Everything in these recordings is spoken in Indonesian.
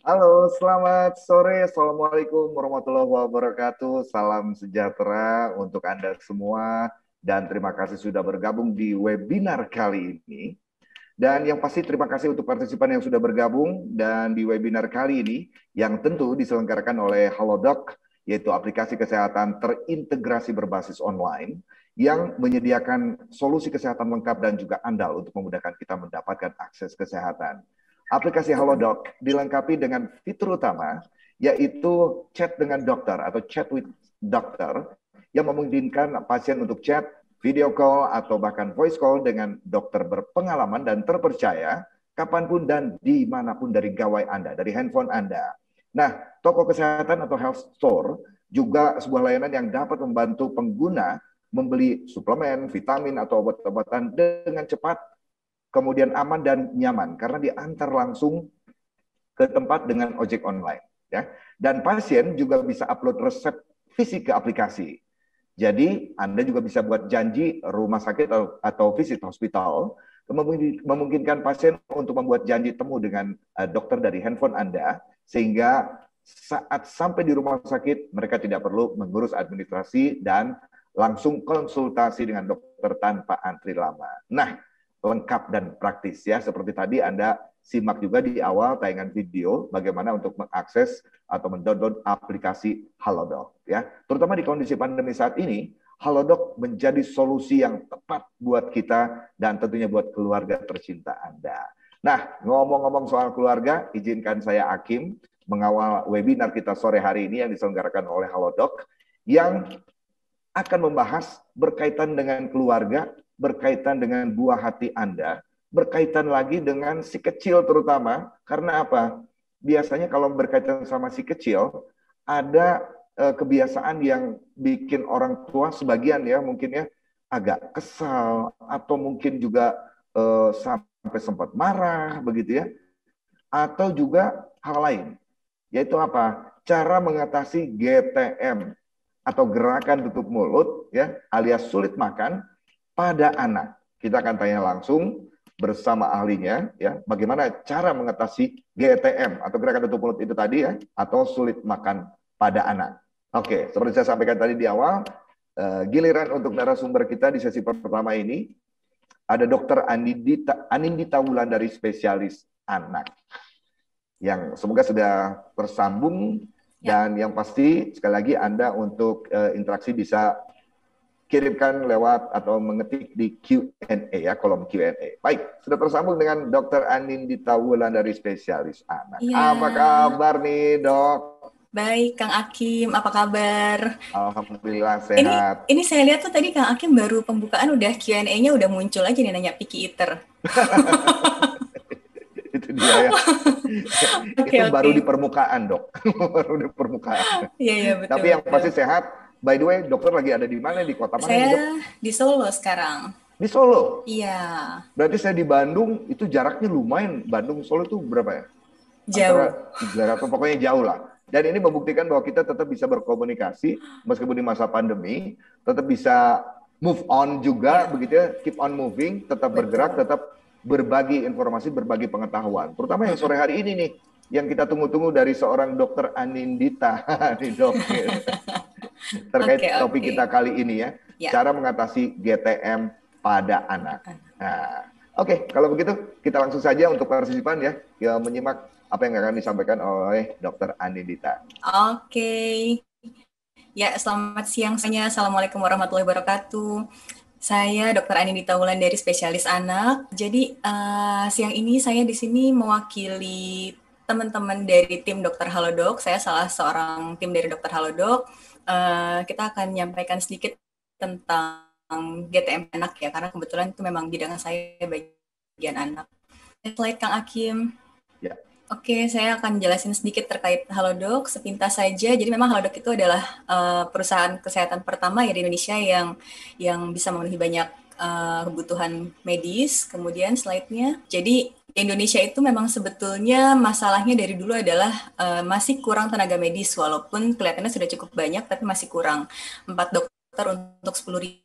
Halo, selamat sore. Assalamualaikum warahmatullahi wabarakatuh. Salam sejahtera untuk Anda semua. Dan terima kasih sudah bergabung di webinar kali ini. Dan yang pasti terima kasih untuk partisipan yang sudah bergabung. Dan di webinar kali ini, yang tentu diselenggarakan oleh Halodoc, yaitu aplikasi kesehatan terintegrasi berbasis online, yang menyediakan solusi kesehatan lengkap dan juga andal untuk memudahkan kita mendapatkan akses kesehatan. Aplikasi Halodoc dilengkapi dengan fitur utama, yaitu chat dengan dokter atau chat with doctor, yang memungkinkan pasien untuk chat, video call, atau bahkan voice call dengan dokter berpengalaman dan terpercaya, kapanpun dan dimanapun dari gawai Anda, dari handphone Anda. Nah, toko kesehatan atau health store juga sebuah layanan yang dapat membantu pengguna membeli suplemen, vitamin, atau obat-obatan dengan cepat, kemudian aman dan nyaman karena diantar langsung ke tempat dengan ojek online, ya. Dan pasien juga bisa upload resep fisik ke aplikasi. Jadi Anda juga bisa buat janji rumah sakit atau visit hospital, memungkinkan pasien untuk membuat janji temu dengan dokter dari handphone Anda, sehingga saat sampai di rumah sakit mereka tidak perlu mengurus administrasi dan langsung konsultasi dengan dokter tanpa antri lama. Nah, lengkap dan praktis ya. Seperti tadi Anda simak juga di awal tayangan video bagaimana untuk mengakses atau mendownload aplikasi Halodoc ya. Terutama di kondisi pandemi saat ini, Halodoc menjadi solusi yang tepat buat kita dan tentunya buat keluarga tercinta Anda. Nah, ngomong-ngomong soal keluarga, izinkan saya Hakim mengawal webinar kita sore hari ini yang diselenggarakan oleh Halodoc yang akan membahas berkaitan dengan keluarga, berkaitan dengan buah hati Anda, berkaitan lagi dengan si kecil terutama, karena apa? Biasanya kalau berkaitan sama si kecil, ada kebiasaan yang bikin orang tua sebagian ya, mungkin ya, agak kesal, atau mungkin juga sampai sempat marah, begitu ya, atau juga hal lain, yaitu apa? Cara mengatasi GTM, atau gerakan tutup mulut, ya, alias sulit makan pada anak. Kita akan tanya langsung bersama ahlinya, ya, bagaimana cara mengatasi GTM atau gerakan tutup mulut itu tadi ya, atau sulit makan pada anak. Oke, seperti saya sampaikan tadi di awal, giliran untuk narasumber kita di sesi pertama ini ada Dr. Anindita Wulandari, spesialis anak, yang semoga sudah tersambung. Dan yang pasti sekali lagi Anda untuk interaksi bisa kirimkan lewat atau mengetik di Q&A ya, kolom Q&A. Baik, sudah tersambung dengan Dr. Anindita Wulandari, spesialis anak. Iya, Apa kabar nih, Dok? baik Kang Akim, apa kabar? Alhamdulillah Ini sehat. ini saya lihat tuh tadi Kang Akim baru pembukaan udah Q&A-nya udah muncul aja nih nanya picky eater. Itu dia ya. Oke, Itu baru di oke. permukaan, Dok. Baru di permukaan. Iya, iya, Tapi betul, yang betul. pasti sehat. By the way, dokter lagi ada di mana? Di kota mana nih, Dok? Saya di Solo sekarang. Di Solo. Iya, Berarti saya di Bandung, itu jaraknya lumayan. Bandung Solo itu berapa ya? jauh. Antara 300, pokoknya jauh lah. Dan ini membuktikan bahwa kita tetap bisa berkomunikasi, meskipun di masa pandemi, tetap bisa move on juga, Iya, begitu ya, keep on moving, tetap bergerak, betul. tetap berbagi informasi, berbagi pengetahuan. Terutama yang sore hari ini nih, yang kita tunggu-tunggu dari seorang dokter Anindita, nih dok, Oke, terkait topik oke. kita kali ini ya, Ya. cara mengatasi GTM pada anak. Nah, oke, kalau begitu kita langsung saja untuk partisipan ya menyimak apa yang akan disampaikan oleh Dr. Anindita. Oke. Ya, selamat siang semuanya. Assalamualaikum warahmatullahi wabarakatuh. Saya Dr. Anindita Wulandari, spesialis anak. Jadi siang ini saya di sini mewakili teman-teman dari tim Dokter Halodoc. Saya salah seorang tim dari Dokter Halodoc. Kita akan menyampaikan sedikit tentang GTM anak ya, karena kebetulan itu memang bidang saya bagian anak. Slide Kang Akim. Ya. Oke, saya akan jelasin sedikit terkait Halodoc, sepintas saja. Jadi memang Halodoc itu adalah perusahaan kesehatan pertama ya di Indonesia yang bisa memenuhi banyak kebutuhan medis. Kemudian slide-nya. Jadi di Indonesia itu memang sebetulnya masalahnya dari dulu adalah masih kurang tenaga medis, walaupun kelihatannya sudah cukup banyak, tapi masih kurang 4 dokter untuk 10.000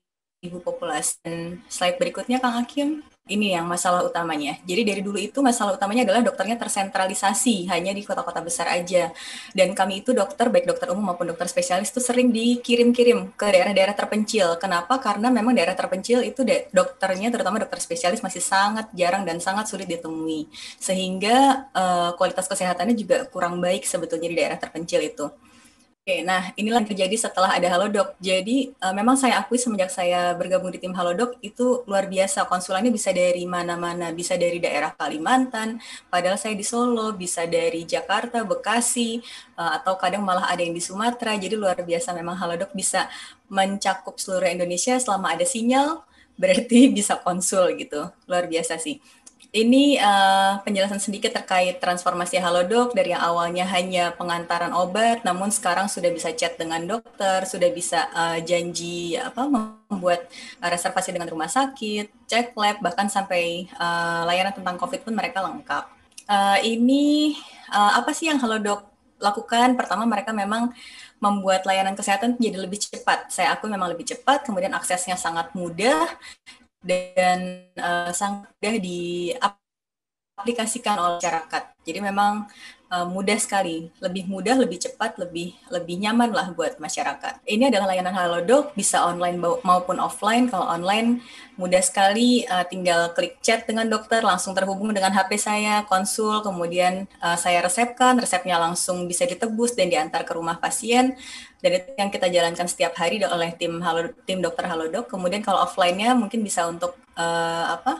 populasi. Dan slide berikutnya Kang Hakim. Ini yang masalah utamanya. Jadi dari dulu itu masalah utamanya adalah dokternya tersentralisasi, hanya di kota-kota besar aja. Dan kami itu dokter, baik dokter umum maupun dokter spesialis itu sering dikirim-kirim ke daerah-daerah terpencil. Kenapa? Karena memang daerah terpencil itu dokternya, terutama dokter spesialis masih sangat jarang dan sangat sulit ditemui. Sehingga kualitas kesehatannya juga kurang baik sebetulnya di daerah terpencil itu. Oke, nah inilah yang terjadi setelah ada Halodoc. Jadi memang saya akui semenjak saya bergabung di tim Halodoc itu luar biasa. Konsulannya bisa dari mana-mana, bisa dari daerah Kalimantan, padahal saya di Solo, bisa dari Jakarta, Bekasi, atau kadang malah ada yang di Sumatera. Jadi luar biasa memang Halodoc bisa mencakup seluruh Indonesia selama ada sinyal, berarti bisa konsul gitu. Luar biasa sih. Ini penjelasan sedikit terkait transformasi Halodoc dari yang awalnya hanya pengantaran obat, namun sekarang sudah bisa chat dengan dokter, sudah bisa janji membuat reservasi dengan rumah sakit, cek lab, bahkan sampai layanan tentang COVID pun mereka lengkap. Ini apa sih yang Halodoc lakukan? Pertama, mereka memang membuat layanan kesehatan jadi lebih cepat. Saya akui memang lebih cepat, kemudian aksesnya sangat mudah, dan sangat mudah diaplikasikan oleh masyarakat. Jadi memang mudah sekali, lebih mudah, lebih cepat, lebih nyaman lah buat masyarakat. Ini adalah layanan Halodoc, bisa online maupun offline. Kalau online mudah sekali, tinggal klik chat dengan dokter, langsung terhubung dengan HP saya, konsul, kemudian saya resepkan, resepnya langsung bisa ditebus dan diantar ke rumah pasien. Dan itu yang kita jalankan setiap hari oleh tim dokter Halodoc. Kemudian kalau offline-nya mungkin bisa untuk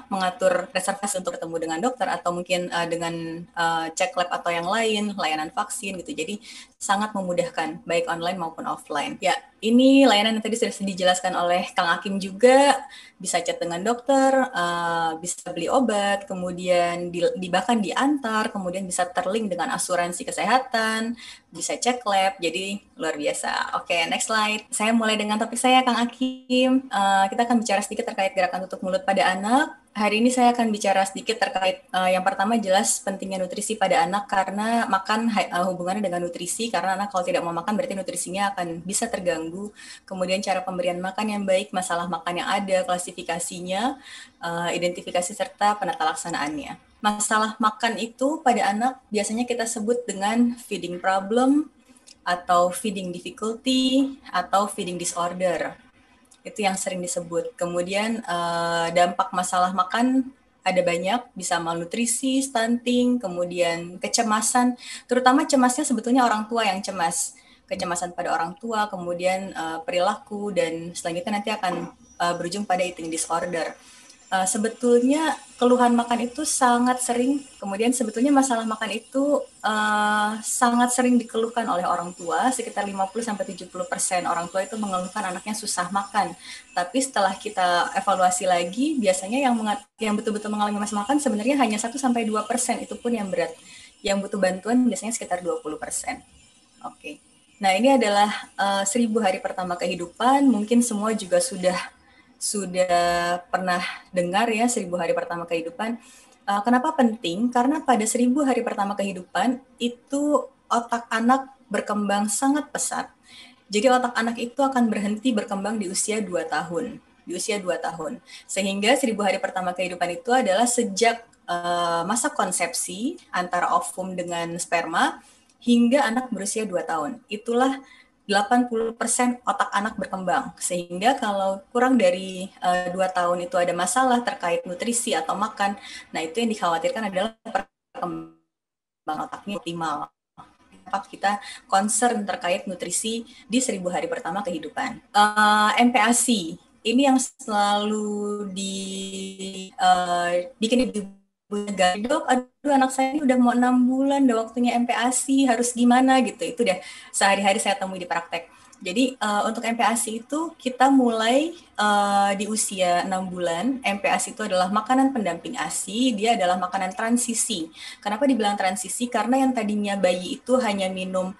mengatur reservasi untuk ketemu dengan dokter, atau mungkin dengan cek lab atau yang lain, layanan vaksin gitu. Jadi sangat memudahkan baik online maupun offline. Ya, ini layanan yang tadi sudah dijelaskan oleh Kang Hakim juga, bisa chat dengan dokter, bisa beli obat, kemudian bahkan diantar, kemudian bisa terlink dengan asuransi kesehatan, bisa cek lab, jadi luar biasa. Oke, next slide. Saya mulai dengan topik saya, Kang Hakim. Kita akan bicara sedikit terkait gerakan tutup mulut pada anak. Hari ini saya akan bicara sedikit terkait yang pertama jelas pentingnya nutrisi pada anak, karena makan hubungannya dengan nutrisi, karena anak kalau tidak mau makan berarti nutrisinya akan bisa terganggu. Kemudian cara pemberian makan yang baik, masalah makan yang ada, klasifikasinya, identifikasi serta penata laksanaannya. Masalah makan itu pada anak biasanya kita sebut dengan feeding problem, atau feeding difficulty, atau feeding disorder. Itu yang sering disebut. Kemudian dampak masalah makan ada banyak, bisa malnutrisi, stunting, kemudian kecemasan, terutama cemasnya sebetulnya orang tua yang cemas. Kecemasan pada orang tua, kemudian perilaku, dan selanjutnya nanti akan berujung pada eating disorder. Sebetulnya keluhan makan itu sangat sering, kemudian sebetulnya masalah makan itu sangat sering dikeluhkan oleh orang tua, sekitar 50-70% orang tua itu mengeluhkan anaknya susah makan. Tapi setelah kita evaluasi lagi, biasanya yang betul-betul mengalami masalah makan sebenarnya hanya 1-2%, itu pun yang berat. Yang butuh bantuan biasanya sekitar 20%. Oke. Nah, ini adalah 1000 hari pertama kehidupan, mungkin semua juga sudah pernah dengar ya 1000 hari pertama kehidupan. Kenapa penting? Karena pada 1000 hari pertama kehidupan itu otak anak berkembang sangat pesat. Jadi otak anak itu akan berhenti berkembang di usia 2 tahun. Sehingga 1000 hari pertama kehidupan itu adalah sejak masa konsepsi antara ovum dengan sperma hingga anak berusia 2 tahun. Itulah 80% otak anak berkembang, sehingga kalau kurang dari 2 tahun itu ada masalah terkait nutrisi atau makan, nah itu yang dikhawatirkan adalah perkembangan otaknya optimal. Kita concern terkait nutrisi di 1000 hari pertama kehidupan. MPASI, ini yang selalu bikin Dok, aduh anak saya ini udah mau 6 bulan, udah waktunya MPASI, harus gimana gitu. Itu udah sehari-hari saya temui di praktek. Jadi untuk MPASI itu kita mulai di usia 6 bulan. MPASI itu adalah makanan pendamping ASI, dia adalah makanan transisi. Kenapa dibilang transisi? Karena yang tadinya bayi itu hanya minum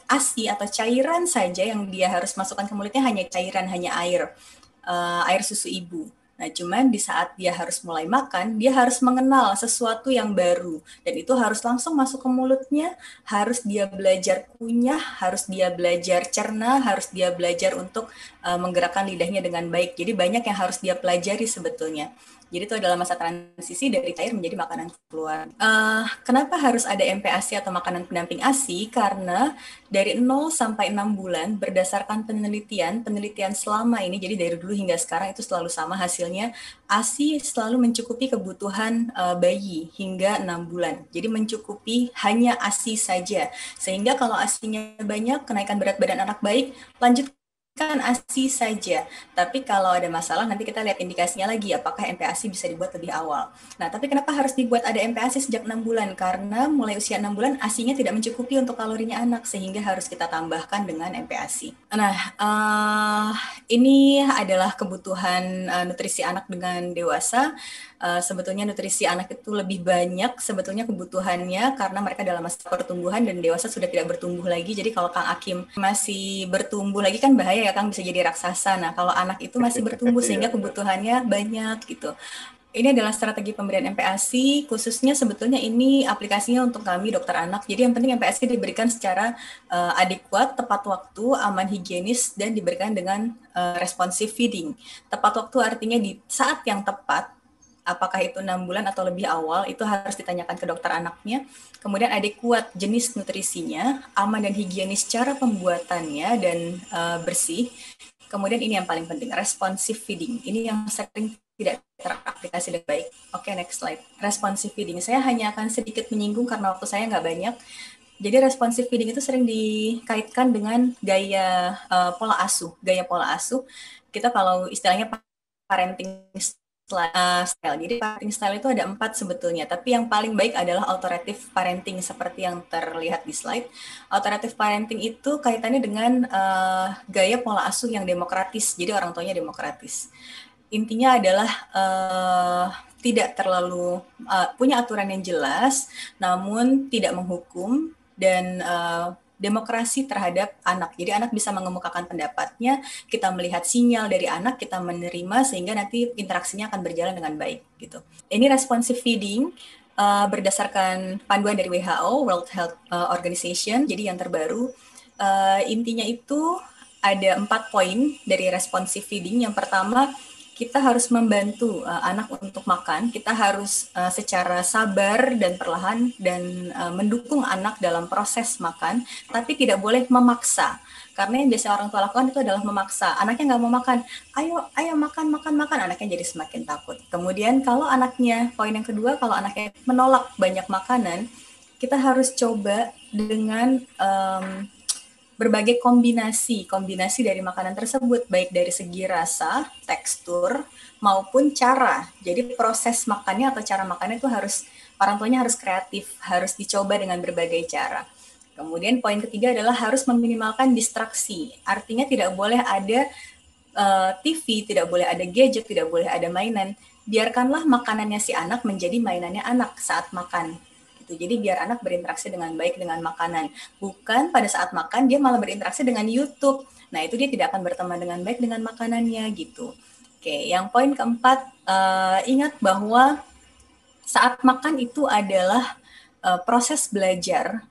ASI atau cairan saja, yang dia harus masukkan ke mulutnya hanya cairan, hanya air susu ibu. Nah, cuman di saat dia harus mulai makan, dia harus mengenal sesuatu yang baru. Dan itu harus langsung masuk ke mulutnya, harus dia belajar kunyah, harus dia belajar cerna, harus dia belajar untuk menggerakkan lidahnya dengan baik. Jadi banyak yang harus dia pelajari sebetulnya. Jadi itu adalah masa transisi dari cair menjadi makanan keluar. Kenapa harus ada MPASI atau makanan pendamping ASI? Karena dari 0 sampai 6 bulan berdasarkan penelitian selama ini, jadi dari dulu hingga sekarang itu selalu sama hasilnya, ASI selalu mencukupi kebutuhan bayi hingga 6 bulan. Jadi mencukupi hanya ASI saja. Sehingga kalau ASI-nya banyak, kenaikan berat badan anak baik, lanjut kan ASI saja. Tapi kalau ada masalah nanti kita lihat indikasinya lagi apakah MPASI bisa dibuat lebih awal. Nah, tapi kenapa harus dibuat ada MPASI sejak 6 bulan? Karena mulai usia 6 bulan ASI-nya tidak mencukupi untuk kalorinya anak sehingga harus kita tambahkan dengan MPASI. Nah, ini adalah kebutuhan nutrisi anak dengan dewasa. Sebetulnya nutrisi anak itu lebih banyak sebetulnya kebutuhannya karena mereka dalam masa pertumbuhan dan dewasa sudah tidak bertumbuh lagi. Jadi kalau Kang Akim masih bertumbuh lagi kan bahaya ya Kang, bisa jadi raksasa. Nah, kalau anak itu masih bertumbuh sehingga kebutuhannya banyak gitu. Ini adalah strategi pemberian MPASI, khususnya sebetulnya ini aplikasinya untuk kami dokter anak. Jadi yang penting MPASI diberikan secara adekuat, tepat waktu, aman, higienis, dan diberikan dengan responsive feeding. Tepat waktu artinya di saat yang tepat, apakah itu 6 bulan atau lebih awal, itu harus ditanyakan ke dokter anaknya. Kemudian adekuat jenis nutrisinya, aman dan higienis cara pembuatannya, dan bersih. Kemudian ini yang paling penting, responsive feeding. Ini yang sering tidak teraplikasi dengan baik. Oke, next slide. Responsive feeding. Saya hanya akan sedikit menyinggung karena waktu saya nggak banyak. Jadi responsive feeding itu sering dikaitkan dengan gaya pola asuh. Gaya pola asuh, kita kalau istilahnya parenting style. Jadi parenting style itu ada 4 sebetulnya, tapi yang paling baik adalah alternative parenting seperti yang terlihat di slide. Alternative parenting itu kaitannya dengan gaya pola asuh yang demokratis, jadi orang tuanya demokratis. Intinya adalah tidak terlalu punya aturan yang jelas, namun tidak menghukum dan demokrasi terhadap anak. Jadi anak bisa mengemukakan pendapatnya, kita melihat sinyal dari anak, kita menerima sehingga nanti interaksinya akan berjalan dengan baik gitu. Ini responsive feeding berdasarkan panduan dari WHO, World Health Organization. Jadi yang terbaru intinya itu ada 4 poin dari responsive feeding. Yang pertama, kita harus membantu anak untuk makan, kita harus secara sabar dan perlahan dan mendukung anak dalam proses makan, tapi tidak boleh memaksa. Karena yang biasa orang tua lakukan itu adalah memaksa. Anaknya nggak mau makan, ayo makan, anaknya jadi semakin takut. Kemudian kalau anaknya, poin yang kedua, kalau anaknya menolak banyak makanan, kita harus coba dengan berbagai kombinasi dari makanan tersebut, baik dari segi rasa, tekstur, maupun cara. Jadi proses makannya atau cara makannya itu harus, orang tuanya harus kreatif, harus dicoba dengan berbagai cara. Kemudian poin ketiga adalah harus meminimalkan distraksi. Artinya tidak boleh ada TV, tidak boleh ada gadget, tidak boleh ada mainan. Biarkanlah makanannya si anak menjadi mainannya anak saat makan. Jadi biar anak berinteraksi dengan baik dengan makanan. Bukan pada saat makan dia malah berinteraksi dengan YouTube. Nah, itu dia tidak akan berteman dengan baik dengan makanannya gitu. Oke, yang poin keempat, ingat bahwa saat makan itu adalah proses belajar.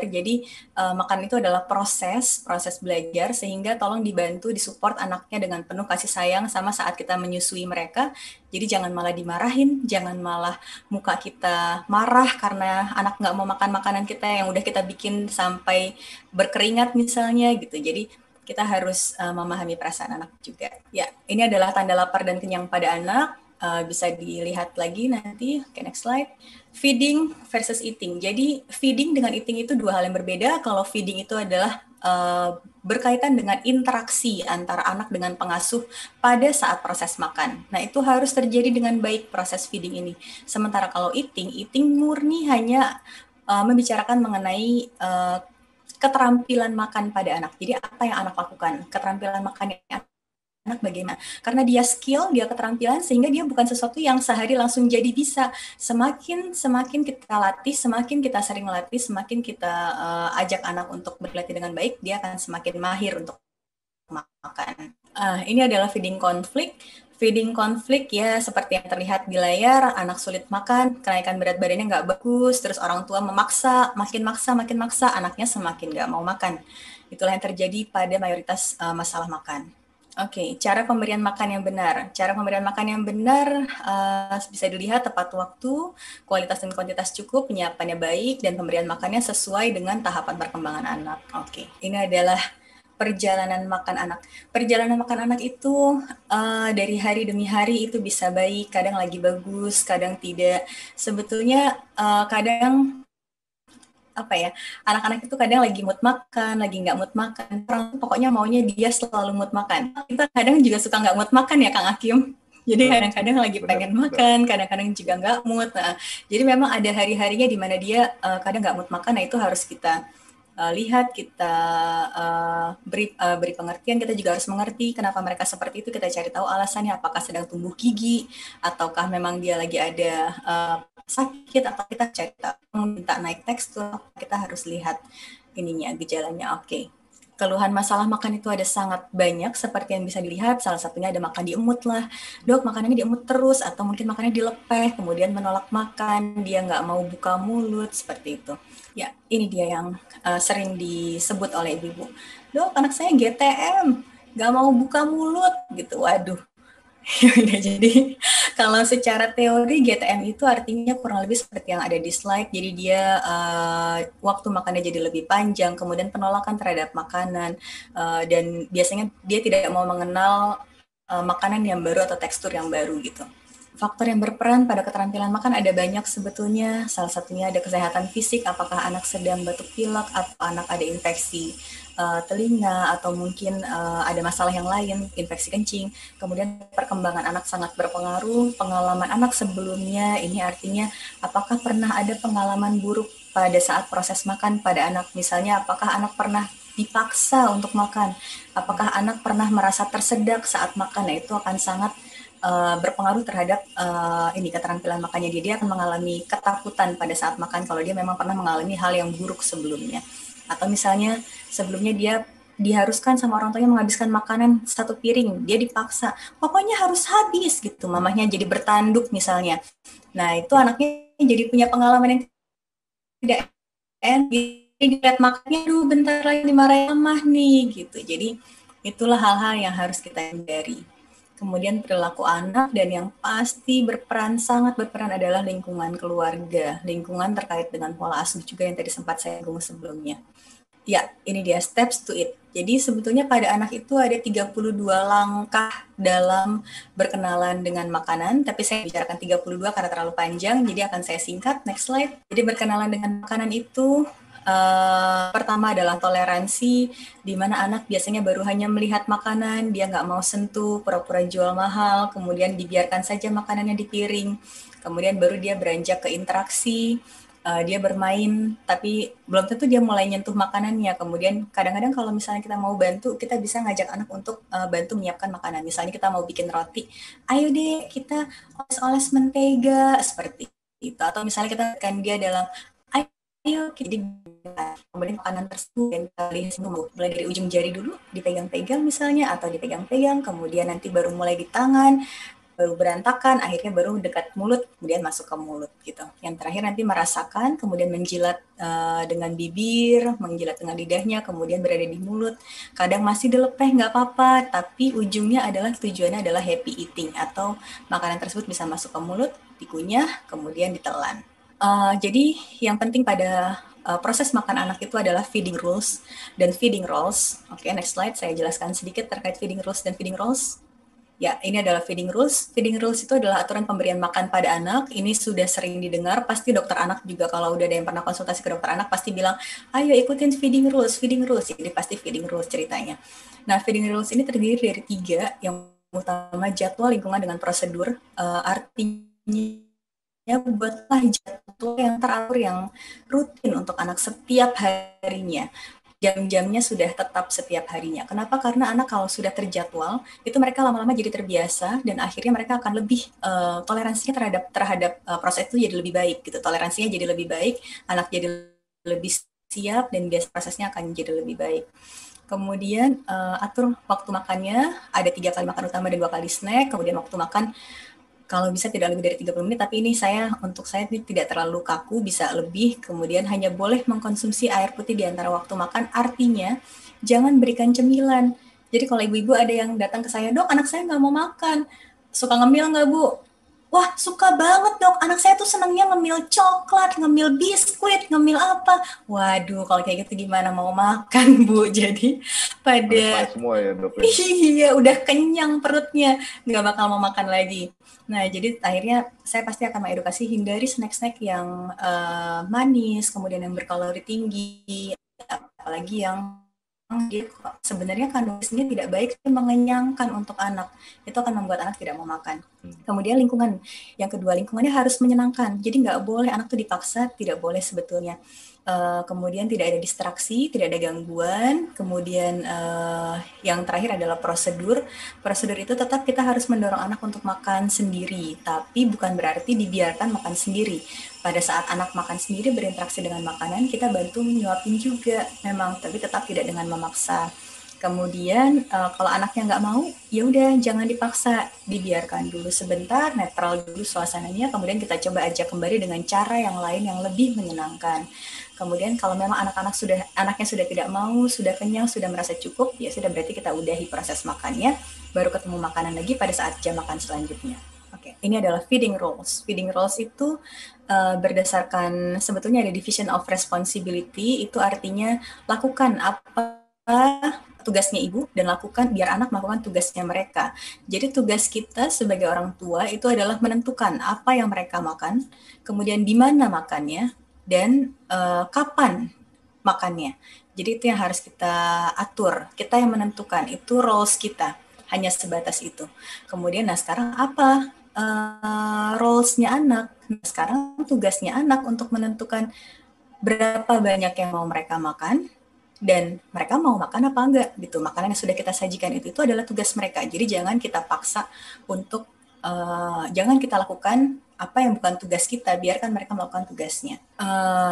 Jadi makan itu adalah proses belajar, sehingga tolong dibantu, disupport anaknya dengan penuh kasih sayang sama saat kita menyusui mereka. Jadi jangan malah dimarahin, jangan malah muka kita marah karena anak nggak mau makan makanan kita yang udah kita bikin sampai berkeringat misalnya gitu. Jadi kita harus memahami perasaan anak juga. Ya, ini adalah tanda lapar dan kenyang pada anak. Bisa dilihat lagi nanti. Oke, next slide. Feeding versus eating. Jadi feeding dengan eating itu 2 hal yang berbeda. Kalau feeding itu adalah berkaitan dengan interaksi antara anak dengan pengasuh pada saat proses makan. Nah, itu harus terjadi dengan baik proses feeding ini. Sementara kalau eating murni hanya membicarakan mengenai keterampilan makan pada anak. Jadi apa yang anak lakukan? Keterampilan makan anak bagaimana? Karena dia skill, dia keterampilan, sehingga dia bukan sesuatu yang sehari langsung jadi bisa. Semakin kita latih, semakin kita sering latih, semakin kita ajak anak untuk berlatih dengan baik, dia akan semakin mahir untuk makan. Ini adalah feeding konflik. Feeding konflik ya seperti yang terlihat di layar, anak sulit makan, kenaikan berat badannya nggak bagus, terus orang tua memaksa, makin maksa, anaknya semakin nggak mau makan. Itulah yang terjadi pada mayoritas masalah makan. Oke, cara pemberian makan yang benar. Cara pemberian makan yang benar bisa dilihat tepat waktu, kualitas dan kuantitas cukup, penyiapannya baik, dan pemberian makannya sesuai dengan tahapan perkembangan anak. Oke, ini adalah perjalanan makan anak. Perjalanan makan anak itu dari hari demi hari itu bisa baik, kadang lagi bagus, kadang tidak. Sebetulnya kadang apa ya, anak-anak itu kadang lagi mood makan, lagi nggak mood makan. Orang pokoknya maunya dia selalu mood makan. Kita kadang juga suka nggak mood makan ya Kang Hakim. Jadi kadang-kadang lagi pengen makan, kadang-kadang juga nggak mood. Nah, jadi memang ada hari-harinya di mana dia kadang nggak mood makan. Nah itu harus kita lihat, kita beri pengertian, kita juga harus mengerti kenapa mereka seperti itu, kita cari tahu alasannya, apakah sedang tumbuh gigi, ataukah memang dia lagi ada sakit, atau kita cari tahu, minta naik tekstur, kita harus lihat ininya, gejalanya. Oke. Keluhan masalah makan itu ada sangat banyak, seperti yang bisa dilihat, salah satunya ada makan diemut lah, dok makanannya diemut terus, atau mungkin makannya dilepeh, kemudian menolak makan, dia nggak mau buka mulut, seperti itu. Ya, ini dia yang sering disebut oleh ibu-ibu. Dok, anak saya GTM, nggak mau buka mulut, gitu. Waduh. Jadi, kalau secara teori GTM itu artinya kurang lebih seperti yang ada di slide. Jadi dia waktu makannya jadi lebih panjang, kemudian penolakan terhadap makanan, dan biasanya dia tidak mau mengenal makanan yang baru atau tekstur yang baru gitu. Faktor yang berperan pada keterampilan makan ada banyak sebetulnya. Salah satunya ada kesehatan fisik, apakah anak sedang batuk pilek, atau anak ada infeksi telinga, atau mungkin ada masalah yang lain, infeksi kencing. Kemudian perkembangan anak sangat berpengaruh, pengalaman anak sebelumnya, ini artinya apakah pernah ada pengalaman buruk pada saat proses makan pada anak. Misalnya apakah anak pernah dipaksa untuk makan, apakah anak pernah merasa tersedak saat makan. Nah itu akan sangat berpengaruh terhadap ini keterampilan makannya dia akan mengalami ketakutan pada saat makan kalau dia memang pernah mengalami hal yang buruk sebelumnya, atau misalnya sebelumnya dia diharuskan sama orang tuanya menghabiskan makanan satu piring, dia dipaksa pokoknya harus habis gitu, mamahnya jadi bertanduk misalnya. Nah itu anaknya jadi punya pengalaman yang tidak enak, dilihat makannya aduh bentar lagi dimarahin mamah nih gitu. Jadi itulah hal-hal yang harus kita hindari. Kemudian perilaku anak, dan yang pasti sangat berperan adalah lingkungan keluarga, lingkungan terkait dengan pola asuh juga yang tadi sempat saya singgung sebelumnya. Ya, ini dia steps to it. Jadi sebetulnya pada anak itu ada 32 langkah dalam berkenalan dengan makanan, tapi saya bicarakan 32 karena terlalu panjang, jadi akan saya singkat. Next slide. Jadi berkenalan dengan makanan itu pertama adalah toleransi, di mana anak biasanya baru hanya melihat makanan, dia nggak mau sentuh, pura-pura jual mahal, kemudian dibiarkan saja makanannya di piring, kemudian baru dia beranjak ke interaksi, dia bermain, tapi belum tentu dia mulai nyentuh makanannya. Kemudian kadang-kadang kalau misalnya kita mau bantu, kita bisa ngajak anak untuk bantu menyiapkan makanan. Misalnya kita mau bikin roti, ayo deh kita oles-oles mentega, seperti itu. Atau misalnya kita kan dia dalam ayo jadi kemudian makanan tersebut yang kita lihat mulai dari ujung jari dulu dipegang-pegang misalnya, atau dipegang-pegang, kemudian nanti baru mulai di tangan, baru berantakan, akhirnya baru dekat mulut, kemudian masuk ke mulut gitu. Yang terakhir nanti merasakan, kemudian menjilat dengan bibir, menjilat dengan lidahnya, kemudian berada di mulut. Kadang masih dilepeh nggak apa-apa, tapi ujungnya adalah tujuannya adalah happy eating, atau makanan tersebut bisa masuk ke mulut, dikunyah, kemudian ditelan. Jadi yang penting pada proses makan anak itu adalah feeding rules dan feeding roles. Oke, next slide, saya jelaskan sedikit terkait feeding rules dan feeding roles. Ya, ini adalah feeding rules. Feeding rules itu adalah aturan pemberian makan pada anak. Ini sudah sering didengar, pasti dokter anak juga kalau udah ada yang pernah konsultasi ke dokter anak pasti bilang, ayo ikutin feeding rules, feeding rules. Ini pasti feeding rules ceritanya. Nah, feeding rules ini terdiri dari 3, yang utama jadwal, lingkungan, dengan prosedur. Artinya buatlah jadwal yang teratur, yang rutin untuk anak setiap harinya. Jam-jamnya sudah tetap setiap harinya. Kenapa? Karena anak kalau sudah terjadwal, itu mereka lama-lama jadi terbiasa, dan akhirnya mereka akan lebih toleransinya terhadap proses itu jadi lebih baik gitu. Toleransinya jadi lebih baik, anak jadi lebih siap, dan biasa prosesnya akan jadi lebih baik. Kemudian atur waktu makannya, ada 3 kali makan utama dan 2 kali snack, kemudian waktu makan kalau bisa tidak lebih dari 30 menit, tapi ini untuk saya ini tidak terlalu kaku, bisa lebih, kemudian hanya boleh mengkonsumsi air putih di antara waktu makan, artinya jangan berikan cemilan. Jadi kalau ibu-ibu ada yang datang ke saya, "Dok, anak saya nggak mau makan, suka ngemil nggak, Bu?" Wah, suka banget, Dok. Anak saya tuh senangnya ngemil coklat, ngemil biskuit, ngemil apa. Waduh, kalau kayak gitu gimana mau makan, Bu? Jadi pada semua ya, Dok. iya, udah kenyang perutnya, nggak bakal mau makan lagi. Nah, jadi akhirnya saya pasti akan mengedukasi hindari snack-snack yang manis, kemudian yang berkalori tinggi, apalagi yang sebenarnya kandung gizinya tidak baik dan mengenyangkan untuk anak. Itu akan membuat anak tidak mau makan. Kemudian lingkungan. Yang kedua, lingkungannya harus menyenangkan. Jadi nggak boleh anak tuh dipaksa, tidak boleh sebetulnya. Kemudian tidak ada distraksi, tidak ada gangguan. Kemudian yang terakhir adalah prosedur. Prosedur itu tetap kita harus mendorong anak untuk makan sendiri, tapi bukan berarti dibiarkan makan sendiri. Pada saat anak makan sendiri berinteraksi dengan makanan, kita bantu nyuapin juga memang, tapi tetap tidak dengan memaksa. Kemudian kalau anaknya nggak mau, ya udah jangan dipaksa, dibiarkan dulu sebentar, netral dulu suasananya, kemudian kita coba ajak kembali dengan cara yang lain yang lebih menyenangkan. Kemudian kalau memang anaknya sudah tidak mau, sudah kenyang, sudah merasa cukup, ya sudah berarti kita udahi proses makannya, baru ketemu makanan lagi pada saat jam makan selanjutnya. Oke, ini adalah feeding roles. Feeding roles itu berdasarkan sebetulnya ada division of responsibility, itu artinya lakukan apa tugasnya ibu dan lakukan biar anak melakukan tugasnya mereka. Jadi tugas kita sebagai orang tua itu adalah menentukan apa yang mereka makan, kemudian di mana makannya, dan kapan makannya. Jadi itu yang harus kita atur, kita yang menentukan, itu roles kita, hanya sebatas itu. Kemudian sekarang apa roles-nya anak? Nah, sekarang tugasnya anak untuk menentukan berapa banyak yang mau mereka makan, dan mereka mau makan apa enggak gitu. Makanan yang sudah kita sajikan itu adalah tugas mereka. Jadi jangan kita paksa untuk jangan kita lakukan apa yang bukan tugas kita, biarkan mereka melakukan tugasnya.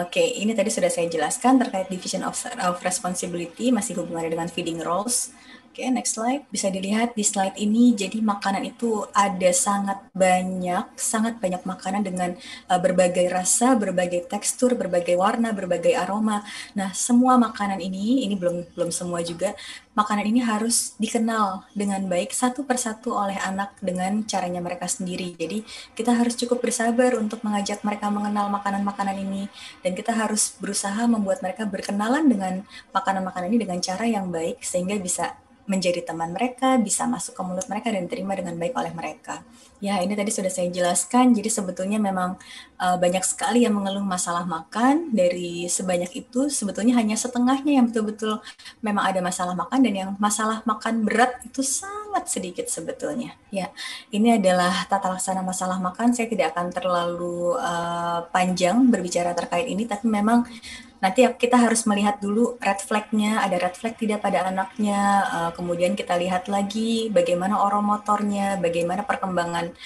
Oke, ini tadi sudah saya jelaskan terkait division of responsibility, masih hubungannya dengan feeding roles. Oke, next slide. Bisa dilihat di slide ini, jadi makanan itu ada sangat banyak makanan dengan berbagai rasa, berbagai tekstur, berbagai warna, berbagai aroma. Nah, semua makanan ini belum semua juga, makanan ini harus dikenal dengan baik satu persatu oleh anak dengan caranya mereka sendiri. Jadi, kita harus cukup bersabar untuk mengajak mereka mengenal makanan-makanan ini, dan kita harus berusaha membuat mereka berkenalan dengan makanan-makanan ini dengan cara yang baik, sehingga bisa menjadi teman mereka, bisa masuk ke mulut mereka dan diterima dengan baik oleh mereka. Ya, ini tadi sudah saya jelaskan, jadi sebetulnya memang banyak sekali yang mengeluh masalah makan, dari sebanyak itu sebetulnya hanya setengahnya yang betul-betul memang ada masalah makan, dan yang masalah makan berat itu sangat sedikit sebetulnya. Ya, ini adalah tata laksana masalah makan, saya tidak akan terlalu panjang berbicara terkait ini, tapi memang nanti kita harus melihat dulu red flag-nya, ada red flag tidak pada anaknya, kemudian kita lihat lagi bagaimana oromotornya, bagaimana perkembangan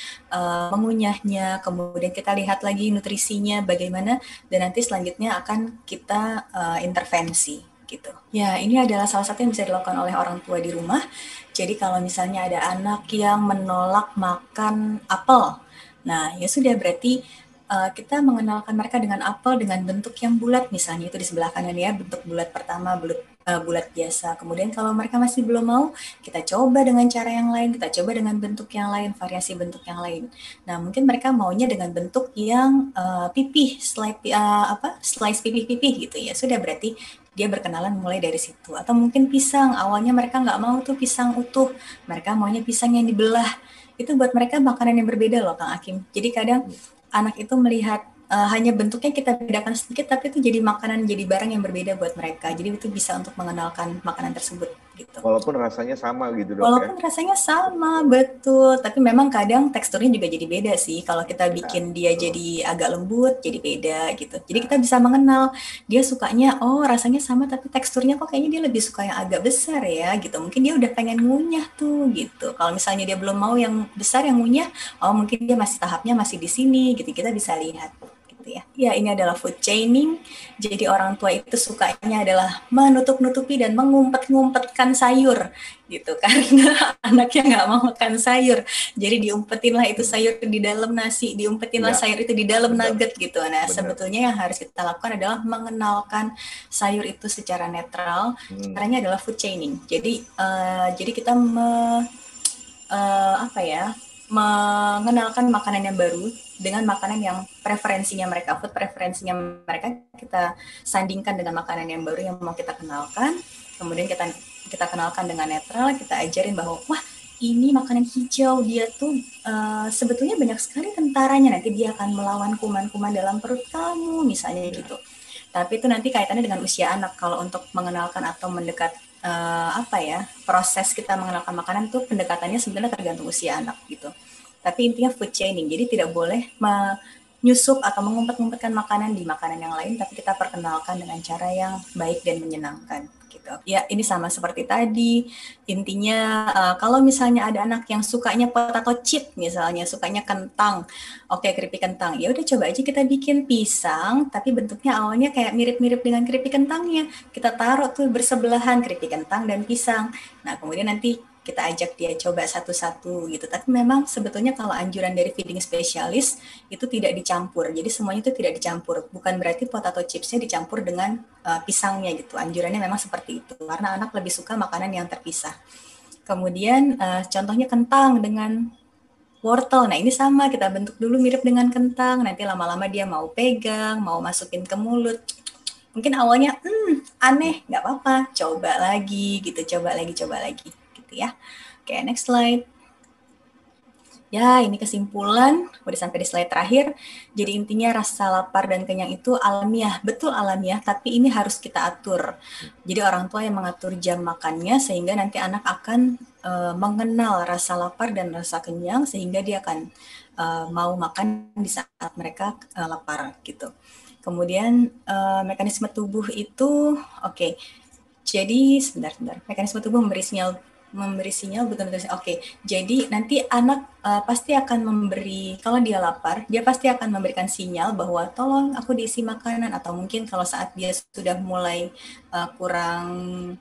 mengunyahnya, kemudian kita lihat lagi nutrisinya bagaimana, dan nanti selanjutnya akan kita intervensi gitu. Ya, ini adalah salah satu yang bisa dilakukan oleh orang tua di rumah. Jadi kalau misalnya ada anak yang menolak makan apel, nah ya sudah berarti kita mengenalkan mereka dengan apel dengan bentuk yang bulat, misalnya itu di sebelah kanan ya, bentuk bulat pertama, bulat biasa. Kemudian kalau mereka masih belum mau, kita coba dengan cara yang lain, kita coba dengan bentuk yang lain, variasi bentuk yang lain. Nah, mungkin mereka maunya dengan bentuk yang pipih, slice pipih-pipih gitu ya. Sudah berarti dia berkenalan mulai dari situ. Atau mungkin pisang, awalnya mereka nggak mau tuh pisang utuh, mereka maunya pisang yang dibelah. Itu buat mereka makanan yang berbeda loh, Kang Akim. Jadi kadang anak itu melihat hanya bentuknya kita bedakan sedikit, tapi itu jadi makanan, jadi barang yang berbeda buat mereka. Jadi itu bisa untuk mengenalkan makanan tersebut gitu. Walaupun rasanya sama gitu, Dok. Walaupun rasanya sama, betul. Tapi memang kadang teksturnya juga jadi beda sih. Kalau kita bikin dia jadi agak lembut, jadi beda gitu. Jadi kita bisa mengenal dia sukanya, oh rasanya sama tapi teksturnya kok kayaknya dia lebih suka yang agak besar ya gitu. Mungkin dia udah pengen ngunyah tuh gitu. Kalau misalnya dia belum mau yang besar yang ngunyah, oh mungkin dia masih tahapnya masih di sini gitu. Kita bisa lihat gitu gitu ya. Ya, ini adalah food chaining. Jadi orang tua itu sukanya adalah menutup-nutupi dan mengumpet-ngumpetkan sayur gitu karena anaknya nggak mau makan sayur. Jadi diumpetinlah itu sayur di dalam nasi, diumpetinlah Ya, sayur itu di dalam benar, nugget gitu. Nah, benar. sebetulnya yang harus kita lakukan adalah mengenalkan sayur itu secara netral. Caranya adalah food chaining. Jadi kita apa ya, mengenalkan makanan yang baru dengan makanan yang preferensinya mereka, food preferensinya mereka, kita sandingkan dengan makanan yang baru yang mau kita kenalkan. Kemudian kita kenalkan dengan netral, kita ajarin bahwa wah, ini makanan hijau, dia tuh sebetulnya banyak sekali tentaranya, nanti dia akan melawan kuman-kuman dalam perut kamu misalnya gitu. Tapi itu nanti kaitannya dengan usia anak. Kalau untuk mengenalkan atau mendekat apa ya, proses kita mengenalkan makanan tuh pendekatannya sebenarnya tergantung usia anak gitu. Tapi intinya food chaining. Jadi tidak boleh menyusup atau mengumpet-ngumpetkan makanan di makanan yang lain, tapi kita perkenalkan dengan cara yang baik dan menyenangkan gitu. Ya, ini sama seperti tadi. Intinya kalau misalnya ada anak yang sukanya potato chip misalnya, sukanya kentang. Oke, keripik kentang. Ya udah, coba aja kita bikin pisang, tapi bentuknya awalnya kayak mirip-mirip dengan keripik kentangnya. Kita taruh tuh bersebelahan keripik kentang dan pisang. Nah, kemudian nanti kita ajak dia coba satu-satu gitu. Tapi memang sebetulnya kalau anjuran dari feeding spesialis itu tidak dicampur. Jadi semuanya itu tidak dicampur. Bukan berarti potato chipsnya dicampur dengan pisangnya gitu. Anjurannya memang seperti itu. Karena anak lebih suka makanan yang terpisah. Kemudian contohnya kentang dengan wortel. Nah, ini sama, kita bentuk dulu mirip dengan kentang. Nanti lama-lama dia mau pegang, mau masukin ke mulut. Mungkin awalnya aneh, nggak apa-apa, coba lagi gitu, coba lagi gitu ya. Oke, next slide. Ya, ini kesimpulan, udah sampai di slide terakhir. Jadi intinya rasa lapar dan kenyang itu alamiah, betul alamiah, tapi ini harus kita atur. Jadi orang tua yang mengatur jam makannya sehingga nanti anak akan mengenal rasa lapar dan rasa kenyang sehingga dia akan mau makan di saat mereka lapar gitu. Kemudian mekanisme tubuh itu, oke. Jadi sebentar. Mekanisme tubuh memberi sinyal bukan nutrisi. Oke, jadi nanti anak pasti akan memberi, kalau dia lapar, dia pasti akan memberikan sinyal bahwa tolong aku diisi makanan, atau mungkin kalau saat dia sudah mulai kurang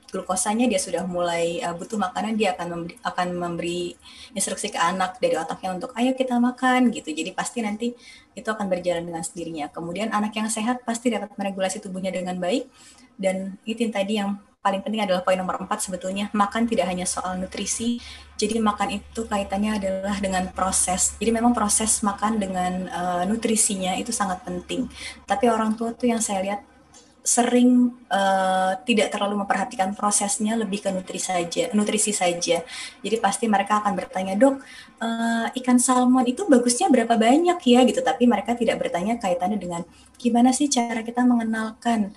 glukosanya, dia sudah mulai butuh makanan, dia akan memberi instruksi ke anak dari otaknya untuk ayo kita makan gitu. Jadi pasti nanti itu akan berjalan dengan sendirinya. Kemudian anak yang sehat pasti dapat meregulasi tubuhnya dengan baik, dan itu yang tadi yang paling penting adalah poin nomor 4 sebetulnya, makan tidak hanya soal nutrisi, jadi makan itu kaitannya adalah dengan proses. Jadi memang proses makan dengan nutrisinya itu sangat penting. Tapi orang tua tuh yang saya lihat sering tidak terlalu memperhatikan prosesnya, lebih ke nutrisi saja. Jadi pasti mereka akan bertanya, dok, ikan salmon itu bagusnya berapa banyak ya gitu. Tapi mereka tidak bertanya kaitannya dengan gimana sih cara kita mengenalkan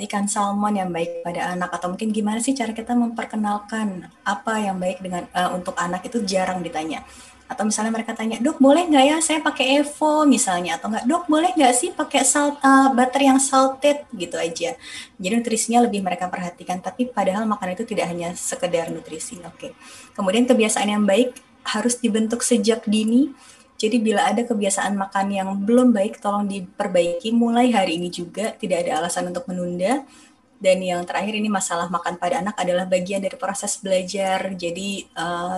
ikan salmon yang baik pada anak, atau mungkin gimana sih cara kita memperkenalkan apa yang baik dengan untuk anak, itu jarang ditanya. Atau misalnya mereka tanya, dok boleh nggak ya saya pakai Evo misalnya, atau nggak, dok boleh nggak sih pakai butter yang salted gitu aja. Jadi nutrisinya lebih mereka perhatikan, tapi padahal makanan itu tidak hanya sekedar nutrisi. Oke. Kemudian kebiasaan yang baik harus dibentuk sejak dini. Jadi bila ada kebiasaan makan yang belum baik, tolong diperbaiki mulai hari ini juga, tidak ada alasan untuk menunda. Dan yang terakhir, ini masalah makan pada anak adalah bagian dari proses belajar, jadi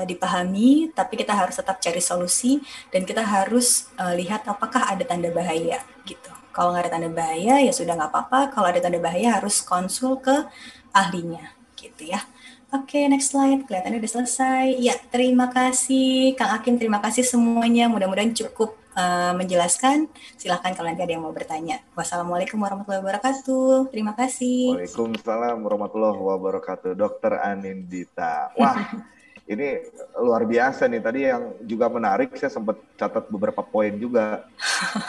dipahami, tapi kita harus tetap cari solusi, dan kita harus lihat apakah ada tanda bahaya gitu. Kalau nggak ada tanda bahaya, ya sudah nggak apa-apa. Kalau ada tanda bahaya, harus konsul ke ahlinya gitu ya. Oke, next slide. Kelihatannya udah selesai. Ya, terima kasih Kang Hakim, terima kasih semuanya. Mudah-mudahan cukup menjelaskan. Silahkan kalau nanti ada yang mau bertanya. Wassalamualaikum warahmatullahi wabarakatuh. Terima kasih. Waalaikumsalam warahmatullahi wabarakatuh. Dokter Anindita. Wah, ini luar biasa nih. Tadi yang juga menarik, saya sempat catat beberapa poin juga.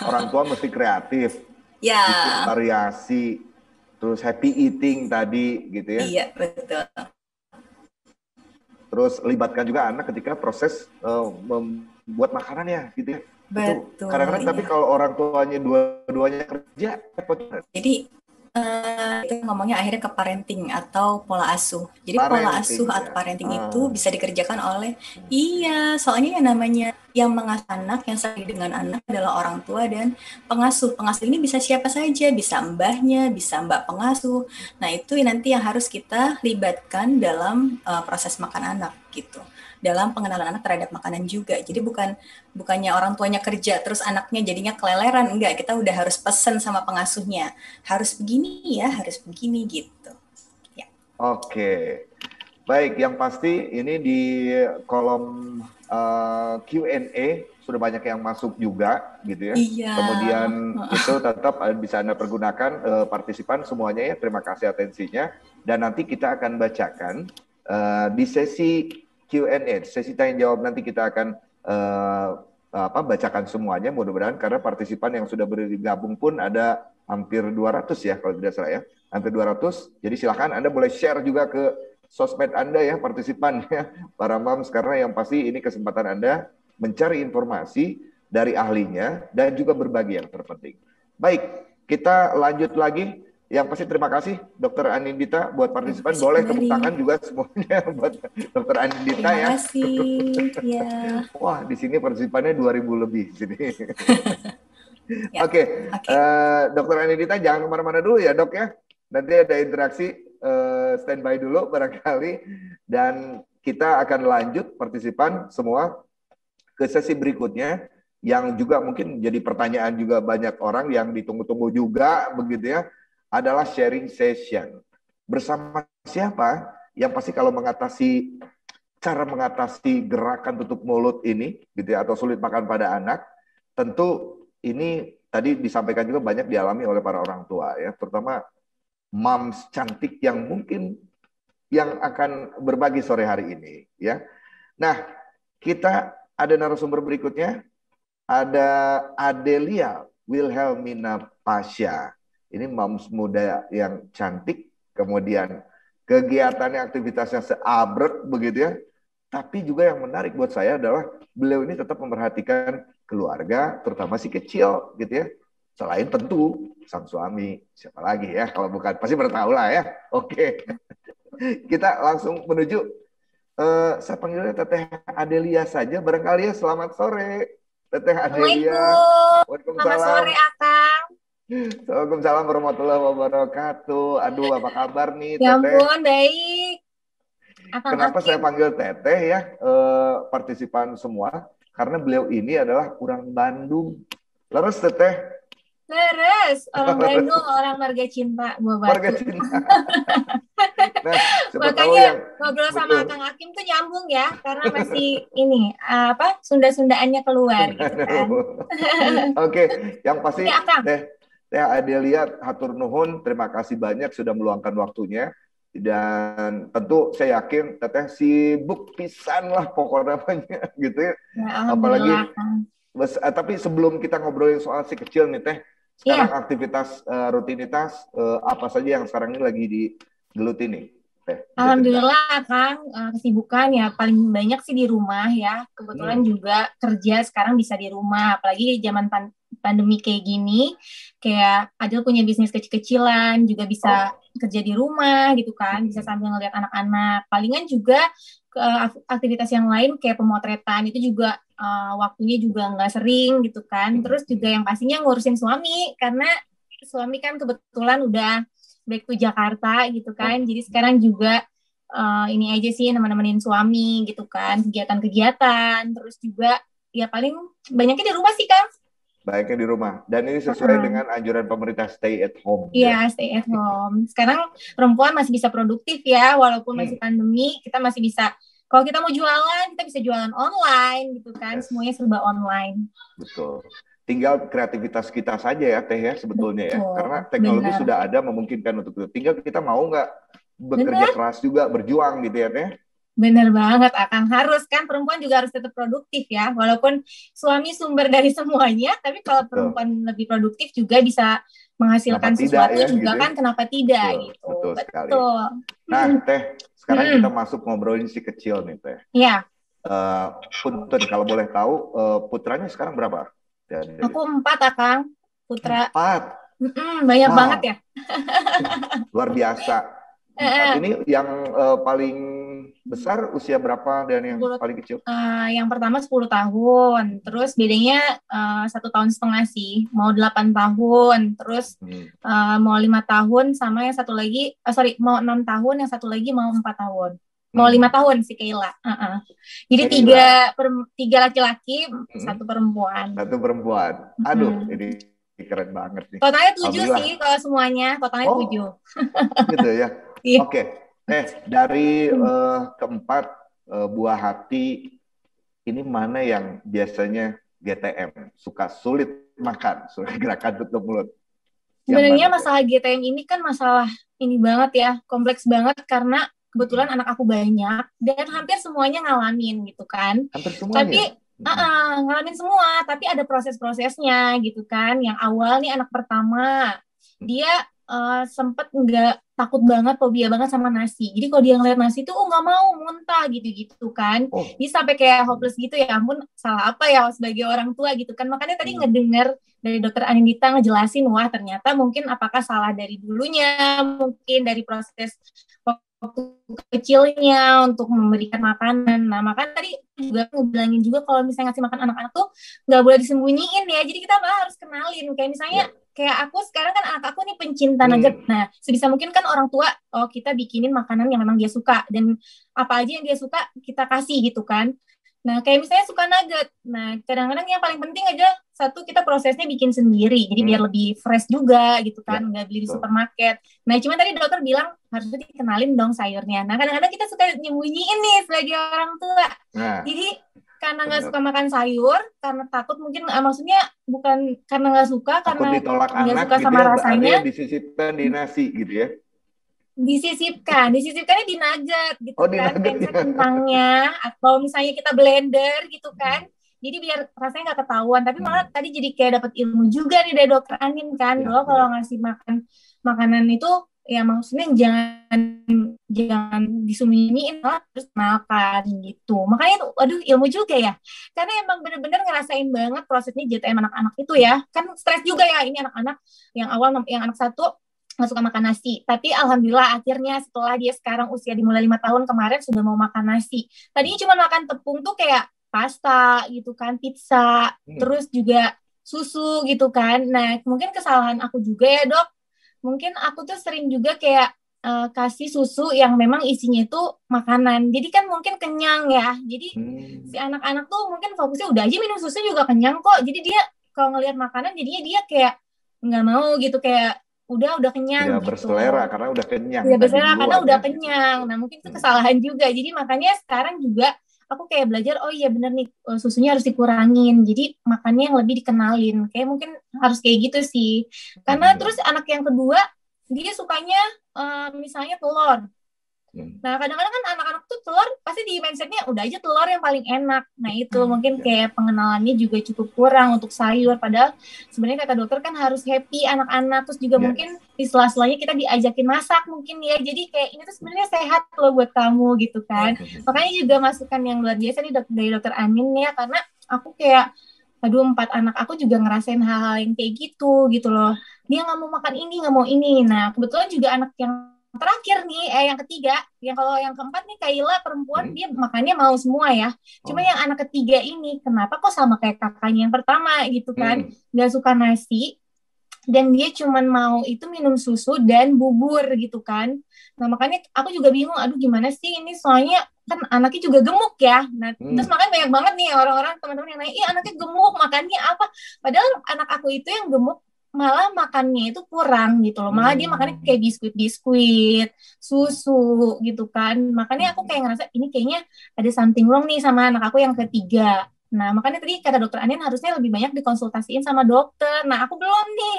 Orang tua mesti kreatif, Ya. bikin variasi, terus happy eating tadi gitu ya. Iya, betul. Terus libatkan juga anak ketika proses membuat makanannya gitu ya. Betul. Kadang-kadang iya. Tapi kalau orang tuanya dua-duanya kerja, jadi Itu ngomongnya akhirnya ke parenting atau pola asuh. Jadi pola asuh Parenting atau ya. parenting itu bisa dikerjakan oleh, iya, soalnya yang namanya yang mengasuh anak, yang sering dengan anak adalah orang tua dan pengasuh. Pengasuh ini bisa siapa saja, bisa mbahnya, bisa mbak pengasuh. Nah, itu nanti yang harus kita libatkan dalam proses makan anak gitu. Dalam pengenalan anak terhadap makanan juga. Jadi bukannya orang tuanya kerja terus anaknya jadinya keleleran, enggak, kita udah harus pesen sama pengasuhnya. Harus begini ya, harus begini gitu. Ya. Oke. Baik, yang pasti ini di kolom Q&A sudah banyak yang masuk juga gitu ya. Iya. Kemudian itu tetap bisa Anda pergunakan partisipan semuanya ya. Terima kasih atensinya. Dan nanti kita akan bacakan di sesi Q&A, sesi tanya jawab nanti kita akan bacakan semuanya mudah-mudahan karena partisipan yang sudah bergabung pun ada hampir 200 ya kalau tidak salah ya. Hampir 200. Jadi silakan Anda boleh share juga ke sosmed Anda ya, partisipan ya, para moms, karena yang pasti ini kesempatan Anda mencari informasi dari ahlinya dan juga berbagi yang terpenting. Baik, kita lanjut lagi. Yang pasti terima kasih Dr. Anindita buat partisipan. Boleh tepuk tangan juga semuanya buat Dr. Anindita ya. Terima kasih. Ya. Wah, di sini partisipannya 2000 lebih sini. Ya. Oke. Dr. Anindita jangan kemana-mana dulu ya dok ya. Nanti ada interaksi, standby dulu barangkali. Dan kita akan lanjut partisipan semua ke sesi berikutnya. Yang juga mungkin jadi pertanyaan juga banyak orang yang ditunggu-tunggu juga begitu ya. Adalah sharing session. Bersama siapa? Yang pasti kalau cara mengatasi gerakan tutup mulut ini gitu ya, atau sulit makan pada anak, tentu ini tadi disampaikan juga banyak dialami oleh para orang tua ya, terutama moms cantik yang mungkin yang akan berbagi sore hari ini ya. Nah, kita ada narasumber berikutnya, ada Adelia Wilhelmina Pasha. Ini moms muda yang cantik, kemudian kegiatannya, aktivitasnya seabrek begitu ya. Tapi juga yang menarik buat saya adalah beliau ini tetap memperhatikan keluarga, terutama si kecil gitu ya. Selain tentu sang suami, siapa lagi ya kalau bukan, pasti bertahu lah ya. Oke, kita langsung menuju, saya panggilnya Teteh Adelia saja, barangkali ya. Selamat sore Teteh Adelia. Assalamualaikum. Selamat sore, Akang. Waalaikumsalam warahmatullahi wabarakatuh. Aduh, apa kabar nih Ya Teteh? ampun, baik. Akang Kenapa Akim. saya panggil Teteh ya, partisipan semua? Karena beliau ini adalah orang Bandung. Leres Teteh? Leres, orang Bandung, orang marga cinta, Buah Warga Batu. Cina. Nah, siapa tahu Makanya yang ngobrol sama betul. Akang Akim tuh nyambung ya, karena masih ini, Sunda-Sundaannya keluar gitu kan. Oke, yang pasti Ini Akang. Teh Adelia hatur nuhun, terima kasih banyak sudah meluangkan waktunya. Dan tentu saya yakin Teteh sibuk pisan lah pokoknya gitu ya. Ya, Apalagi, alhamdulillah, Akang. tapi sebelum kita ngobrolin soal si kecil nih Teh, sekarang aktivitas rutinitas apa saja yang sekarang ini lagi digeluti nih Teh? Alhamdulillah, Kang, kesibukan ya paling banyak sih di rumah ya. Kebetulan juga kerja sekarang bisa di rumah, apalagi zaman pandemi kayak gini, kayak Adil punya bisnis kecil-kecilan, juga bisa kerja di rumah gitu kan, bisa sambil ngeliat anak-anak. Palingan juga aktivitas yang lain kayak pemotretan itu juga waktunya juga nggak sering gitu kan. Terus juga yang pastinya ngurusin suami, karena suami kan kebetulan udah back to Jakarta gitu kan. Jadi sekarang juga ini aja sih nemenin suami gitu kan, kegiatan-kegiatan. Terus juga ya paling banyaknya di rumah sih Kang. Baiknya di rumah. Dan ini sesuai dengan anjuran pemerintah stay at home. Iya, stay at home. Sekarang perempuan masih bisa produktif ya, walaupun masih pandemi, kita masih bisa, kalau kita mau jualan, kita bisa jualan online gitu kan, semuanya serba online. Betul. Tinggal kreativitas kita saja ya Teh ya sebetulnya. Betul, ya. Karena teknologi sudah ada memungkinkan untuk itu. Tinggal kita mau nggak bekerja keras juga, berjuang gitu ya Teh. Bener banget, Akang. Harus kan, perempuan juga harus tetap produktif ya. Walaupun suami sumber dari semuanya, tapi kalau perempuan lebih produktif juga bisa menghasilkan sesuatu ya, juga gitu kan, kenapa tidak gitu. Betul sekali. Nah Teh, sekarang kita masuk ngobrolin si kecil nih Teh. Iya. Punten, kalau boleh tahu putranya sekarang berapa? Aku 4, Akang. Putra. 4? Banyak banget Wow, ya. luar biasa. 4 Eh, ini yang paling besar usia berapa dan yang 10, paling kecil? yang pertama 10 tahun, terus bedanya 1,5 tahun sih, mau 8 tahun, terus Hmm. mau 5 tahun, sama yang satu lagi, mau 6 tahun, yang satu lagi mau 4 tahun. Mau 5 Hmm. tahun sih Kayla. Jadi Sheila, tiga laki-laki, hmm. satu perempuan. 1 perempuan. Aduh, Mm. ini keren banget nih. Totalnya 7 Alhamdulillah. sih kalau semuanya, totalnya 7. Oh, gitu ya. Iya. Oke. Dari keempat buah hati, ini mana yang biasanya GTM, suka sulit makan, sulit gerakan tutup mulut? Yang Sebenarnya mana tuh? masalah GTM ini kan masalah ini banget ya, kompleks banget karena kebetulan anak aku banyak dan hampir semuanya ngalamin gitu kan. Hampir Tapi semuanya. ngalamin semua, tapi ada proses-prosesnya gitu kan. Yang awal nih anak pertama, dia sempet nggak takut banget, fobia banget sama nasi. Jadi kalau dia ngeliat nasi tuh, nggak mau muntah gitu-gitu kan. Oh, Dia sampai kayak hopeless gitu ya, ampun salah apa ya sebagai orang tua gitu kan. Makanya tadi ngedenger dari dokter Anindita ngejelasin, wah ternyata mungkin apakah salah dari dulunya, mungkin dari proses waktu kecilnya untuk memberikan makanan. Nah, makanya tadi juga ngebilangin juga kalau misalnya ngasih makan anak-anak tuh nggak boleh disembunyiin ya. Jadi kita malah harus kenalin. Kayak misalnya, ya. kayak aku sekarang kan anak aku nih pencinta nugget. Nah, sebisa mungkin kan orang tua, oh kita bikinin makanan yang memang dia suka. Dan apa aja yang dia suka, kita kasih gitu kan. Nah, kayak misalnya suka nugget. Nah, kadang-kadang yang paling penting aja, satu, kita prosesnya bikin sendiri. Jadi biar lebih fresh juga gitu Ya, kan, nggak beli di betul. supermarket. Nah, cuma tadi dokter bilang, harusnya dikenalin dong sayurnya. Nah, kadang-kadang kita suka nyembunyiin nih sebagai orang tua. Nah, Jadi, karena nggak benar. suka makan sayur, karena takut mungkin, maksudnya bukan karena nggak suka, Takut karena ditolak nggak anak suka gitu sama ya, artinya rasanya, disisipkan di nasi gitu ya. disisipkannya di nugget gitu Oh, di kan, kayak misalnya nuggetnya. kentangnya atau misalnya kita blender gitu kan, jadi biar rasanya nggak ketahuan. Tapi malah tadi jadi kayak dapat ilmu juga nih dari dokter Anin kan, Ya, bahwa kalau benar. ngasih makanan itu ya maksudnya jangan jangan disembunyiin lah, terus makan gitu. Makanya itu aduh ilmu juga ya, karena emang bener-bener ngerasain banget prosesnya JTM anak-anak itu ya kan, stres juga ya ini anak-anak. Yang awal yang anak satu nggak suka makan nasi. Tapi alhamdulillah akhirnya setelah dia sekarang usia dimulai 5 tahun kemarin sudah mau makan nasi. Tadinya cuma makan tepung tuh kayak pasta gitu kan, pizza, terus juga susu gitu kan. Nah, mungkin kesalahan aku juga ya dok. Mungkin aku tuh sering juga kayak kasih susu yang memang isinya itu makanan. Jadi kan mungkin kenyang ya. Jadi si anak-anak tuh mungkin fokusnya udah aja minum susu juga kenyang kok. Jadi dia kalau ngelihat makanan jadinya dia kayak nggak mau gitu, kayak udah kenyang Tidak gitu. berselera karena udah kenyang Tidak tadi berselera karena duluan udah ya gitu. kenyang. Nah mungkin itu kesalahan juga. Jadi makanya sekarang juga aku kayak belajar, oh iya bener nih susunya harus dikurangin. Jadi makannya yang lebih dikenalin. Kayak mungkin harus kayak gitu sih. Karena terus anak yang kedua dia sukanya misalnya telur. Nah, kadang-kadang kan anak-anak tuh telur pasti di mindsetnya udah aja telur yang paling enak. Nah, itu mungkin kayak pengenalannya juga cukup kurang untuk sayur. Padahal sebenarnya kata dokter kan harus happy anak-anak. Terus juga mungkin di sela-selanya kita diajakin masak mungkin ya. Jadi kayak ini tuh sebenarnya sehat loh buat kamu gitu kan. Makanya juga masukan yang luar biasa nih dari dokter Anin ya. Karena aku kayak, aduh 4 anak aku juga ngerasain hal-hal yang kayak gitu loh. Dia nggak mau makan ini, nggak mau ini. Nah, kebetulan juga anak yang terakhir nih, yang ketiga, yang kalau yang keempat nih Kayla perempuan, dia makannya mau semua ya. Cuma yang anak ketiga ini, kenapa kok sama kayak kakaknya yang pertama gitu kan, nggak suka nasi, dan dia cuman mau itu minum susu dan bubur gitu kan. Nah makanya aku juga bingung, aduh gimana sih ini, soalnya kan anaknya juga gemuk ya. Nah terus makanya banyak banget nih orang-orang teman-teman yang nanya, iya anaknya gemuk, makannya apa? Padahal anak aku itu yang gemuk malah makannya itu kurang gitu loh. Malah dia makannya kayak biskuit-biskuit, susu gitu kan. Makanya aku kayak ngerasa ini kayaknya ada something wrong nih sama anak aku yang ketiga. Nah, makanya tadi kata dokter Anin harusnya lebih banyak dikonsultasiin sama dokter. Nah, aku belum nih.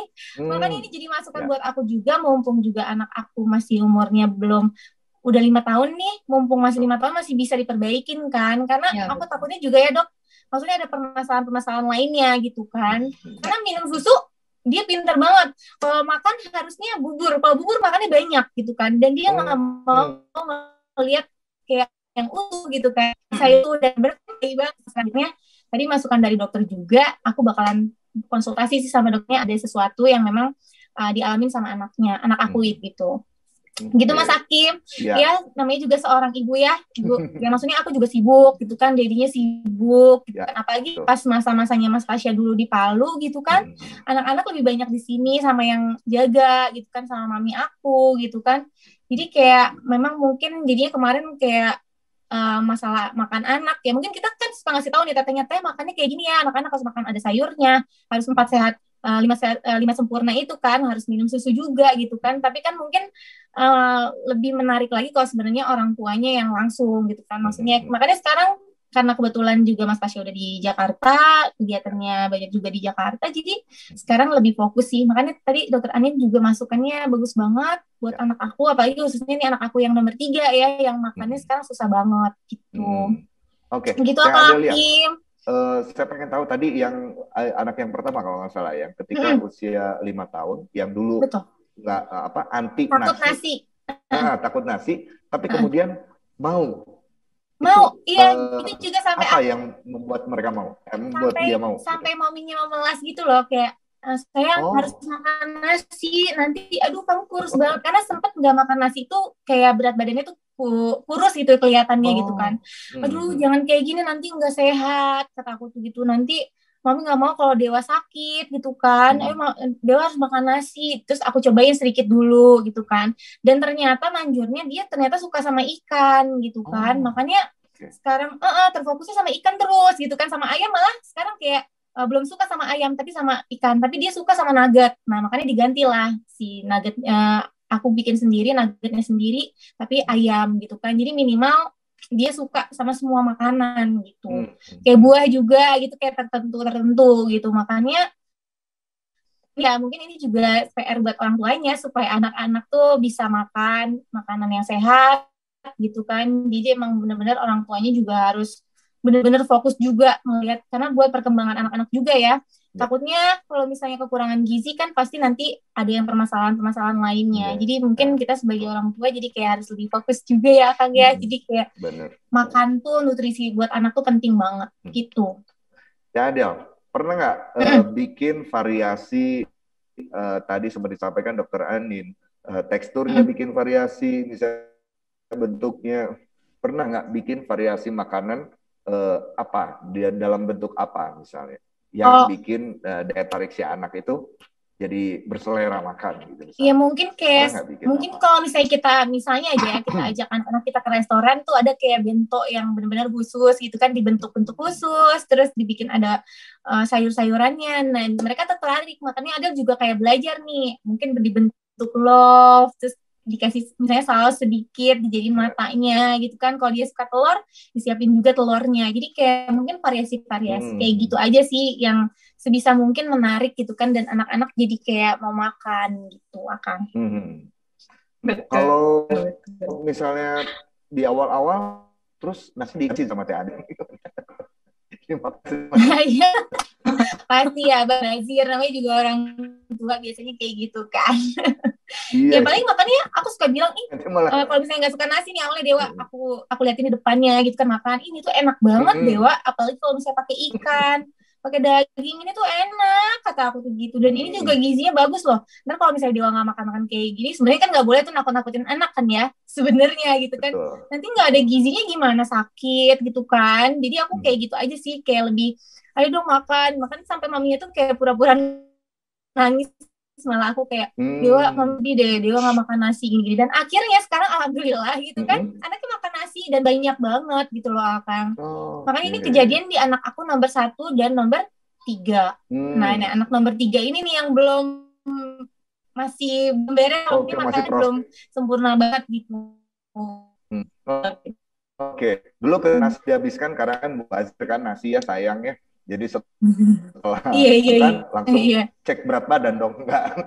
Makanya ini jadi masukan buat aku juga, mumpung juga anak aku masih umurnya belum, udah 5 tahun nih, mumpung masih 5 tahun masih bisa diperbaikin kan. Karena aku takutnya juga ya dok, maksudnya ada permasalahan-permasalahan lainnya gitu kan. Karena minum susu, dia pinter banget. Kalau makan harusnya bubur. Kalau bubur makannya banyak gitu kan. Dan dia nggak mau melihat kayak yang utuh gitu kan. Saya itu dan berarti banget. Selanjutnya tadi masukan dari dokter juga, aku bakalan konsultasi sih sama dokternya, ada sesuatu yang memang dialamin sama anak aku gitu. Oke. Gitu Mas Hakim. Ya. Ya namanya juga seorang ibu ya. Ya maksudnya aku juga sibuk gitu kan, jadinya sibuk gitu Ya, kan. Apalagi betul. pas masa-masanya Mas Tasya dulu di Palu gitu kan. Anak-anak lebih banyak di sini sama yang jaga gitu kan, sama mami aku gitu kan. Jadi kayak memang mungkin jadinya kemarin kayak masalah makan anak ya, mungkin kita kan suka ngasih tahu nih tetehnya, teh makannya kayak gini ya, anak-anak harus makan ada sayurnya, harus 4 sehat, 5 sempurna itu kan, harus minum susu juga gitu kan. Tapi kan mungkin lebih menarik lagi kalau sebenarnya orang tuanya yang langsung gitu kan, maksudnya makanya sekarang karena kebetulan juga Mas Tasya udah di Jakarta, kegiatannya banyak juga di Jakarta, jadi sekarang lebih fokus sih. Makanya tadi Dokter Anin juga masukannya bagus banget buat anak aku, apalagi khususnya nih anak aku yang nomor 3 ya, yang makannya sekarang susah banget gitu. Oke. Gitu Saya apa ada Hakim? saya pengen tahu tadi yang anak yang pertama kalau nggak salah, yang ketika usia 5 tahun, yang dulu Betul. nggak anti Takut nasi, nasi. takut nasi, tapi kemudian mau. Mau, Itu, iya, itu juga sampai apa yang membuat mereka mau? Membuat dia mau? Sampai maminya memelas gitu loh, kayak saya harus makan nasi, nanti aduh kamu kurus banget, karena sempet nggak makan nasi itu kayak berat badannya tuh kurus gitu kelihatannya gitu kan. Aduh jangan kayak gini, nanti nggak sehat, kata aku tuh gitu, nanti mami nggak mau kalau Dewa sakit gitu kan. Ayo Dewa harus makan nasi. Terus aku cobain sedikit dulu gitu kan, dan ternyata manjurnya dia ternyata suka sama ikan gitu kan. Makanya sekarang terfokusnya sama ikan terus gitu kan. Sama ayam malah sekarang kayak belum suka sama ayam, tapi sama ikan. Tapi dia suka sama nugget. Nah makanya digantilah si nugget, aku bikin sendiri nuggetnya sendiri, tapi ayam gitu kan. Jadi minimal dia suka sama semua makanan gitu. Kayak buah juga gitu, kayak tertentu gitu. Makanya ya mungkin ini juga PR buat orang tuanya supaya anak-anak tuh bisa makan makanan yang sehat gitu kan. Jadi emang benar-benar orang tuanya juga harus benar-benar fokus juga melihat, karena buat perkembangan anak-anak juga ya. Takutnya kalau misalnya kekurangan gizi kan pasti nanti ada yang permasalahan-permasalahan lainnya. Jadi mungkin kita sebagai orang tua jadi kayak harus lebih fokus juga ya Kang ya. Jadi kayak makan tuh nutrisi buat anak tuh penting banget gitu. Ya Adel, pernah nggak bikin variasi, tadi sempat disampaikan Dokter Anin, teksturnya bikin variasi, misalnya bentuknya, pernah nggak bikin variasi makanan apa, dalam bentuk apa misalnya, yang bikin daya tarik si anak itu jadi berselera makan gitu misalnya. Iya mungkin kayak kalau misalnya aja ya kita ajak anak-anak kita ke restoran tuh ada kayak bento yang benar-benar khusus gitu kan, dibentuk-bentuk khusus, terus dibikin ada sayur-sayurannya. Nah mereka tertarik, makanya ada juga kayak belajar nih, mungkin dibentuk love, terus dikasih misalnya saus sedikit, dijadiin matanya gitu kan. Kalau dia suka telur, disiapin juga telurnya. Jadi kayak mungkin variasi-variasi kayak gitu aja sih yang sebisa mungkin menarik gitu kan, dan anak-anak jadi kayak mau makan gitu, Akang. Kalau misalnya di awal-awal terus nasi dikasih sama Teh Ade. Iya, pasti ya Bang Nazir, namanya juga orang tua biasanya kayak gitu kan. Ya paling makanya aku suka bilang kalau misalnya nggak suka nasi nih awalnya Dewa, aku liatin di depannya gitu kan makan, ini tuh enak banget Dewa, apalagi kalau misalnya pakai ikan, pakai daging, ini tuh enak, kata aku tuh gitu. Dan ini juga gizinya bagus loh. Ntar kalau misalnya Dewa nggak makan kayak gini, sebenarnya kan nggak boleh tuh nakut-nakutin anak kan ya sebenarnya gitu kan. Nanti nggak ada gizinya gimana, sakit gitu kan. Jadi aku kayak gitu aja sih, kayak lebih ayo dong makan sampai maminya tuh kayak pura-pura nangis. Malah aku kayak Dewa nggak makan nasi gini-gini, dan akhirnya sekarang alhamdulillah gitu kan anaknya makan nasi dan banyak banget gitu loh Akang. Makanya ini kejadian di anak aku nomor 1 dan nomor 3. Nah ini anak nomor 3 ini nih yang belum, masih beres, makanya belum sempurna banget gitu. Oke, dulu ke nasi dihabiskan karena kan mubazir kan nasi ya sayang ya. Jadi setelah makan langsung cek berat badan dong, enggak?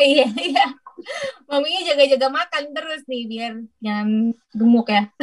Iya. Maminya jaga-jaga makan terus nih biar jangan gemuk ya.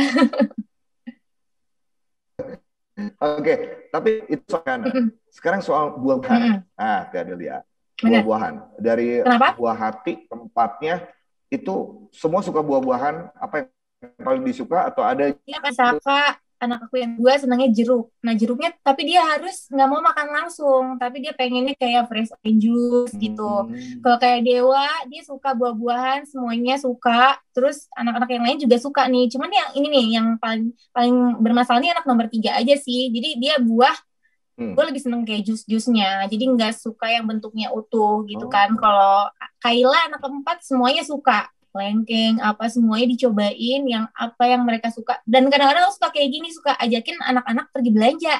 Oke, tapi itu soal sekarang soal buah-buahan. Teh Adelia, buah-buahan dari buah hati tempatnya itu semua suka buah-buahan, apa yang paling disuka atau ada? Iya, Kak. anak aku yang dua senangnya jeruk. Nah jeruknya tapi dia harus nggak mau makan langsung, tapi dia pengennya kayak fresh orange juice gitu. Kalau kayak Dewa dia suka buah-buahan, semuanya suka. Terus anak-anak yang lain juga suka nih. Cuman yang ini nih yang paling paling bermasalah nih anak nomor 3 aja sih. Jadi dia buah gue lebih seneng kayak jus-jusnya, jadi nggak suka yang bentuknya utuh gitu kan. Kalau Kaila anak keempat semuanya suka lengkeng apa semuanya dicobain yang apa yang mereka suka. Dan kadang-kadang aku suka kayak gini, suka ajakin anak-anak pergi belanja,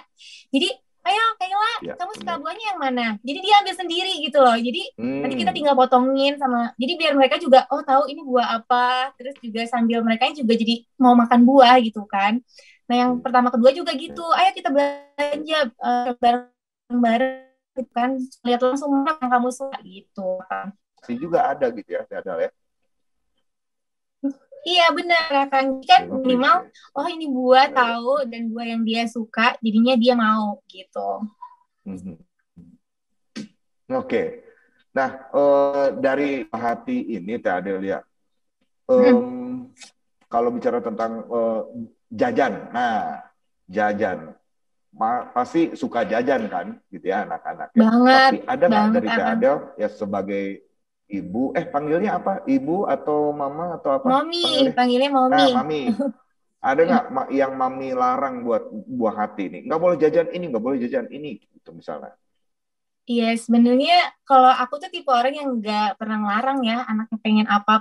jadi ayo Kaila kamu suka buahnya yang mana, jadi dia ambil sendiri gitu loh. Jadi nanti kita tinggal potongin sama, jadi biar mereka juga oh tahu ini buah apa, terus juga sambil mereka juga jadi mau makan buah gitu kan. Nah yang pertama kedua juga gitu, ayo kita belanja bareng-bareng gitu kan, lihat langsung mana yang kamu suka gitu kan. Sih juga ada gitu ya, ada ya. Iya benar kan, minimal oh ini buah tahu dan buah yang dia suka, jadinya dia mau gitu. Oke. Nah dari hati ini Teh Adelia, kalau bicara tentang jajan, nah jajan pasti suka jajan kan gitu ya anak-anak. Banget. Tapi ada nggak dari Teh Adel ya sebagai ibu, panggilnya apa? Ibu atau mama atau apa? Panggilnya Mami. Nah, Mami. Ada nggak yang Mami larang buat buah hati ini? Nggak boleh jajan ini, nggak boleh jajan ini, gitu misalnya. Iya, sebenarnya kalau aku tuh tipe orang yang nggak pernah ngelarang ya, anaknya pengen apa.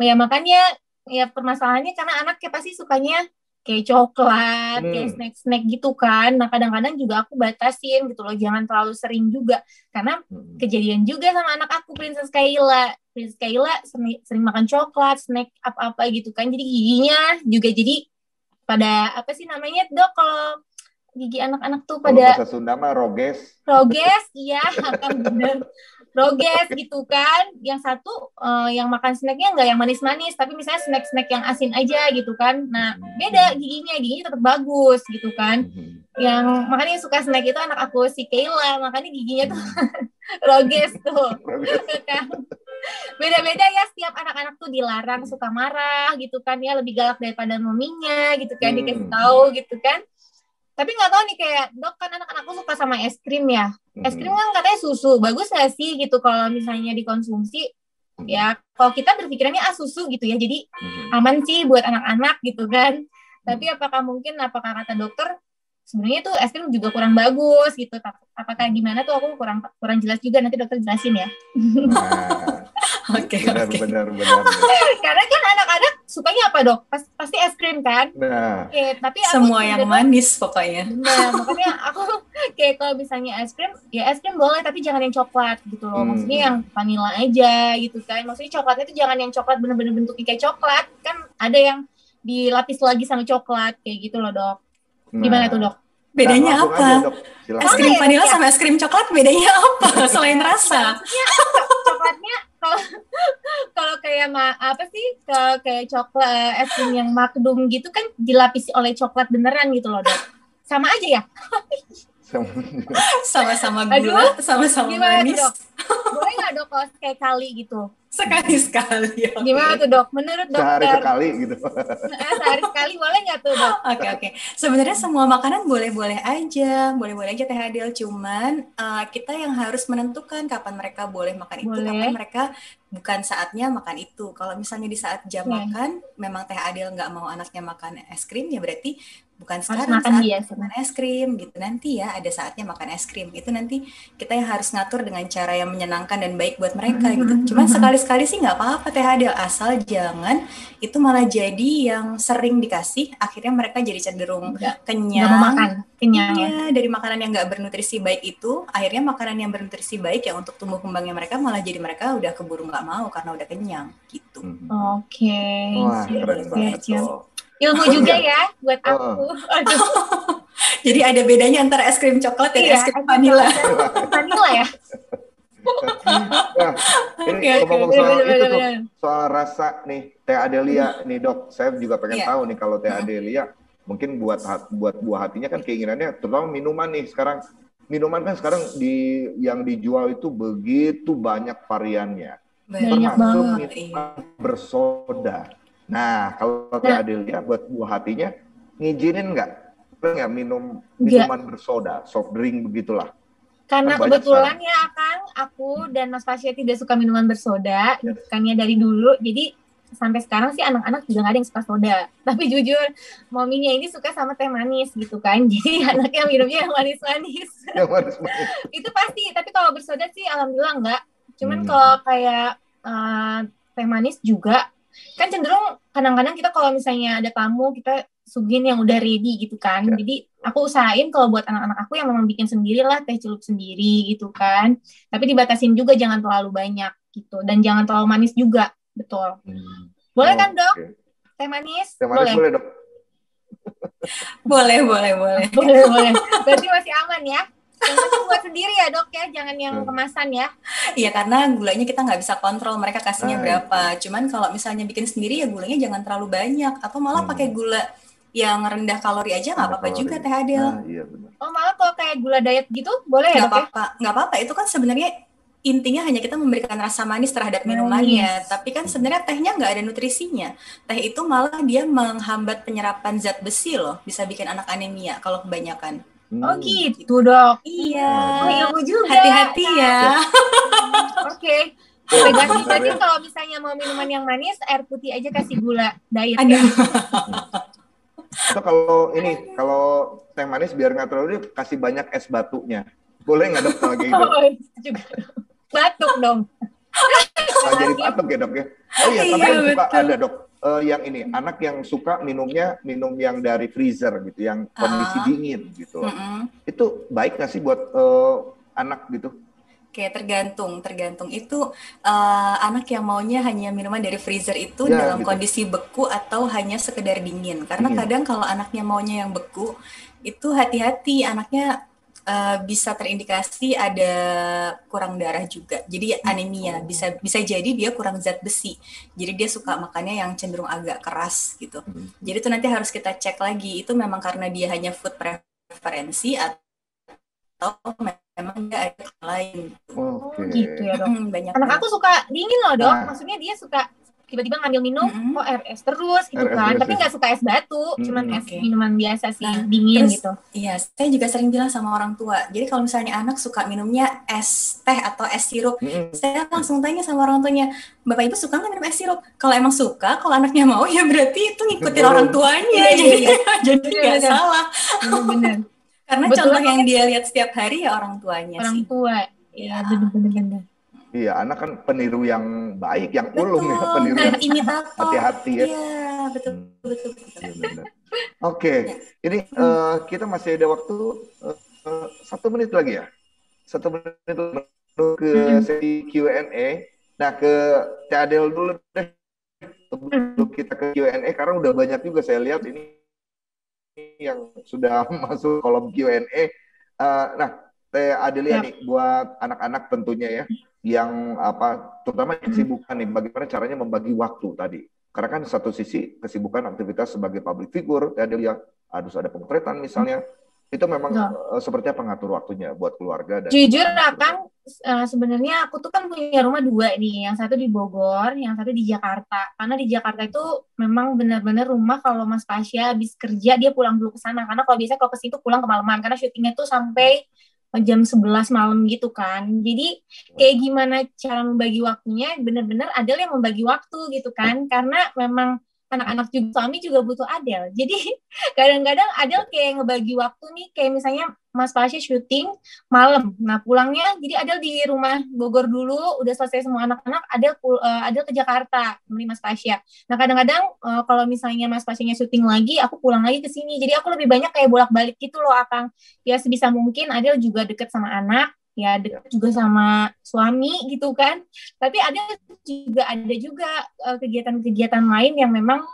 Ya makanya ya permasalahannya karena anaknya pasti sukanya kayak coklat, kayak snack-snack gitu kan. Nah kadang-kadang juga aku batasin gitu loh, jangan terlalu sering juga. Karena kejadian juga sama anak aku, Princess Kaila. Princess Kaila sering makan coklat, snack apa-apa gitu kan. Jadi giginya juga jadi pada apa sih namanya dok kalau gigi anak-anak tuh pada bahasa Sunda mah roges, iya kan bener, roges gitu kan. Yang satu yang makan snacknya nggak yang manis-manis, tapi misalnya snack-snack yang asin aja gitu kan. Nah beda giginya tetap bagus gitu kan. Yang makanya suka snack itu anak aku si Kayla, makanya giginya tuh roges tuh kan. Beda-beda ya, setiap anak-anak tuh dilarang, suka marah gitu kan ya, lebih galak daripada maminya gitu kan, dikasih tahu gitu kan. Tapi nggak tahu nih kayak dok kan anak-anakku suka sama es krim ya. Es krim kan katanya susu, bagus nggak sih gitu kalau misalnya dikonsumsi? Ya kalau kita berpikirannya susu gitu ya, jadi aman sih buat anak-anak gitu kan. Tapi apakah kata dokter sebenarnya tuh es krim juga kurang bagus gitu. Apakah gimana tuh aku kurang jelas juga, nanti dokter jelasin ya. Oke. Benar. Karena kan anak-anak sukanya apa dok? Pasti es krim kan? Nah. Tapi semua yang manis pokoknya. Nah, makanya aku kayak kalau misalnya es krim boleh, tapi jangan yang coklat gitu loh. Maksudnya yang vanilla aja gitu kan. Maksudnya coklatnya itu jangan yang coklat bener-bener bentuknya kayak coklat. Kan ada yang dilapis lagi sama coklat kayak gitu loh dok. Gimana tuh dok? Bedanya apa? Es krim vanilla sama es krim coklat bedanya apa selain rasa? Coklatnya kalau kayak kayak coklat es krim yang Magnum gitu kan dilapisi oleh coklat beneran gitu loh dok. Sama aja ya? Sama-sama gula, sama-sama manis. Dok? Boleh nggak dok kalau sekali gitu? Sekali-sekali. Okay. Gimana tuh dok? Menurut dokter? Sehari sekali gitu. Sehari sekali boleh nggak tuh dok? Oke. Sebenarnya semua makanan boleh-boleh aja Teh Adel. Cuman kita yang harus menentukan kapan mereka boleh makan itu, kapan mereka bukan saatnya makan itu. Kalau misalnya di saat jam makan, memang Teh Adel nggak mau anaknya makan es krim, ya berarti bukan sekarang makan es krim gitu. Nanti ya ada saatnya makan es krim. Itu nanti kita yang harus ngatur dengan cara yang menyenangkan dan baik buat mereka gitu. Cuman sekali-sekali sih nggak apa-apa Teh Adel, asal jangan itu malah jadi yang sering dikasih, akhirnya mereka jadi cenderung kenyang. Nggak mau makan, kenyang ya. Dari makanan yang nggak bernutrisi baik itu, akhirnya makanan yang bernutrisi baik ya untuk tumbuh kembangnya mereka malah jadi mereka udah keburu nggak mau karena udah kenyang gitu. Oke. Wah, keren banget tuh. Ilmu juga ya buat aku. Jadi ada bedanya antara es krim coklat dan es krim vanilla. Vanilla ya. Nah, ini ngomong soal itu tuh, soal rasa nih Teh Adelia nih dok, saya juga pengen tahu nih kalau Teh Adelia mungkin buat buah hatinya kan keinginannya terutama minuman nih sekarang. Minuman kan sekarang yang dijual itu begitu banyak variannya. Termasuk minuman bersoda. Nah, kalau Teh Adelia buat buah hatinya ngizinin nggak? Boleh nggak minum Enggak. minuman bersoda, soft drink begitulah? Karena Kan banyak kebetulan sekarang. ya Kang, aku dan Mas Fasya tidak suka minuman bersoda, Yes. gitu kan ya dari dulu. Jadi sampai sekarang sih anak-anak juga nggak ada yang suka soda. Tapi jujur, mominya ini suka sama teh manis gitu kan. Jadi anaknya minumnya yang manis-manis. Yang manis-manis. Itu pasti. Tapi kalau bersoda sih alhamdulillah enggak. Cuman Hmm. kalau kayak teh manis juga, kan cenderung kadang-kadang kita kalau misalnya ada tamu, kita suguhin yang udah ready gitu kan. Ya. Jadi aku usahain kalau buat anak-anak aku yang memang bikin sendiri lah, teh celup sendiri gitu kan. Tapi dibatasin juga jangan terlalu banyak gitu. Dan jangan terlalu manis juga. Betul. Boleh kan dok? Oke. Teh manis? Teh manis boleh dok. Boleh. Boleh. Berarti masih aman ya? Yang penting buat sendiri ya dok ya, jangan yang kemasan ya. Iya, karena gulanya kita nggak bisa kontrol mereka kasihnya berapa. Itu. Cuman kalau misalnya bikin sendiri ya gulanya jangan terlalu banyak. Atau malah pakai gula yang rendah kalori aja nggak apa-apa juga Teh Adel. Iya benar. Oh malah kalau kayak gula diet gitu boleh ya dok ya? Nggak apa-apa. Itu kan sebenarnya intinya hanya kita memberikan rasa manis terhadap minumannya. Tapi kan sebenarnya tehnya nggak ada nutrisinya. Teh itu malah dia menghambat penyerapan zat besi loh. Bisa bikin anak anemia kalau kebanyakan. Oh gitu dok. Iya. Oh ilmu juga. Hati-hati ya. Oke. Berarti kalau misalnya mau minuman yang manis, air putih aja kasih gula diet. Aduh. Atau kalau teh manis biar nggak terlalu kasih banyak es batunya. Boleh nggak dok kalau gitu? Oh juga. Batuk dong. Nah, jadi batuk ya dok ya. Oh iya, tapi yang suka ada dok. Yang ini anak yang suka minum yang dari freezer gitu, yang kondisi dingin gitu. Itu baik nggak sih buat anak gitu? Oke, tergantung itu anak yang maunya hanya minuman dari freezer itu dalam gitu. Kondisi beku atau hanya sekedar dingin. Karena kadang kalau anaknya maunya yang beku, itu hati-hati anaknya bisa terindikasi ada kurang darah juga. Jadi anemia, bisa jadi dia kurang zat besi. Jadi dia suka makannya yang cenderung agak keras gitu. Jadi itu nanti harus kita cek lagi, itu memang karena dia hanya food preferensi atau memang dia ada yang lain. Gitu ya dok. Anak aku suka dingin loh dok. Maksudnya dia suka tiba-tiba ngambil minum, es terus gitu kan. Tapi nggak suka es batu, cuman es minuman biasa sih, dingin terus, gitu. Iya, saya juga sering bilang sama orang tua. Jadi kalau misalnya anak suka minumnya es teh atau es sirup, saya langsung tanya sama orang tuanya, Bapak Ibu suka nggak minum es sirup? Kalau emang suka, kalau anaknya mau ya berarti itu ngikutin orang tuanya. Jadi nggak salah. Benar. Karena contoh yang dia lihat setiap hari ya orang tuanya sih. Orang tua, ya benar-benar. Iya, anak kan peniru yang baik, yang ulung ya, peniru yang hati-hati ya. Iya, betul. Ya, Oke, ini kita masih ada waktu 1 menit lagi ya. 1 menit ke sesi Q&A. Nah, ke Teh Adel dulu deh. Sebelum kita ke Q&A, karena udah banyak juga saya lihat ini yang sudah masuk kolom Q&A. Nah, Teh Adelia nih, buat anak-anak tentunya ya, yang terutama kesibukan nih, bagaimana caranya membagi waktu tadi. Karena kan satu sisi kesibukan aktivitas sebagai public figure, Teh Adelia harus ada pemotretan misalnya, itu memang seperti apa ngatur waktunya buat keluarga. Dan jujur Kang, sebenarnya aku tuh kan punya rumah 2 nih, yang satu di Bogor, yang satu di Jakarta. Karena di Jakarta itu memang benar-benar rumah kalau Mas Fasya habis kerja dia pulang dulu ke sana. Karena kalau biasa kalau ke situ pulang kemalaman, karena syutingnya tuh sampai jam 11 malam gitu kan. Jadi kayak gimana cara membagi waktunya, benar-benar Adel yang membagi waktu gitu kan. Karena memang anak-anak juga, suami juga butuh Adel. Jadi kadang-kadang Adel kayak ngebagi waktu nih, kayak misalnya Mas Fasya syuting malam. Nah pulangnya, jadi Adel di rumah Bogor dulu, udah selesai semua anak-anak, Adel ke Jakarta, nemenin Mas Fasya. Nah kadang-kadang kalau misalnya Mas Fasyanya syuting lagi, aku pulang lagi ke sini. Jadi aku lebih banyak kayak bolak-balik gitu loh Akang. Ya sebisa mungkin Adel juga deket sama anak, ya deket juga sama suami gitu kan. Tapi ada juga kegiatan-kegiatan lain yang memang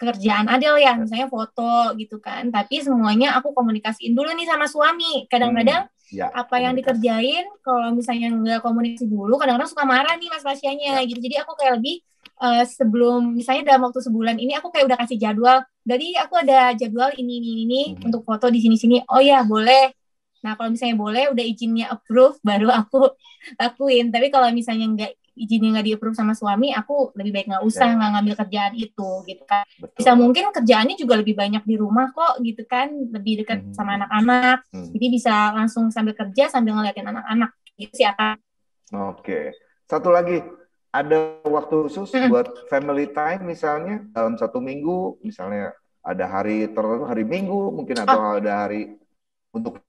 kerjaan Adel ya, misalnya foto gitu kan. Tapi semuanya aku komunikasiin dulu nih sama suami. Kadang-kadang apa yang dikerjain, kalau misalnya nggak komunikasi dulu, kadang-kadang suka marah nih Mas Fasyanya gitu. Jadi aku kayak lebih sebelum, misalnya dalam waktu sebulan ini aku kayak udah kasih jadwal. Jadi aku ada jadwal ini untuk foto di sini-sini. Oh ya boleh. Nah kalau misalnya boleh, udah izinnya approve, baru aku lakuin. Tapi kalau misalnya nggak izinnya nggak di-approve sama suami, aku lebih baik nggak usah nggak ngambil kerjaan itu gitu kan. Betul. Bisa mungkin kerjaannya juga lebih banyak di rumah kok gitu kan, lebih dekat sama anak-anak. Jadi bisa langsung sambil kerja sambil ngeliatin anak-anak gitu sih akan. Oke. Satu lagi, ada waktu khusus buat family time misalnya dalam 1 minggu, misalnya ada hari tertentu, hari Minggu mungkin, atau ada hari untuk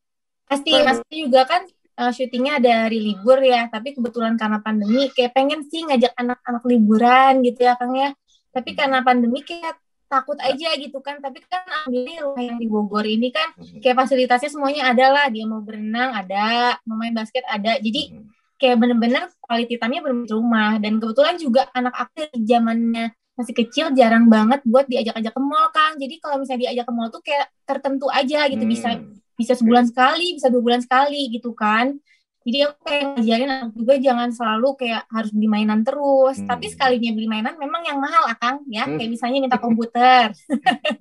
pasti juga kan syutingnya ada hari libur ya, tapi kebetulan karena pandemi kayak pengen sih ngajak anak-anak liburan gitu ya Kang ya, tapi karena pandemi kayak takut aja gitu kan. Tapi kan alhamdulillah rumah yang di Bogor ini kan kayak fasilitasnya semuanya ada lah, dia mau berenang ada, mau main basket ada, jadi kayak bener-bener quality time-nya bener-bener di rumah. Dan kebetulan juga anak aku zamannya masih kecil jarang banget buat diajak-ajak ke mall Kang, jadi kalau misalnya diajak ke mall tuh kayak tertentu aja gitu, bisa sebulan sekali, bisa 2 bulan sekali gitu kan. Jadi aku kayak ngajarin anak juga jangan selalu kayak harus beli mainan terus. Tapi sekalinya beli mainan memang yang mahal Akang ya, kayak misalnya minta komputer.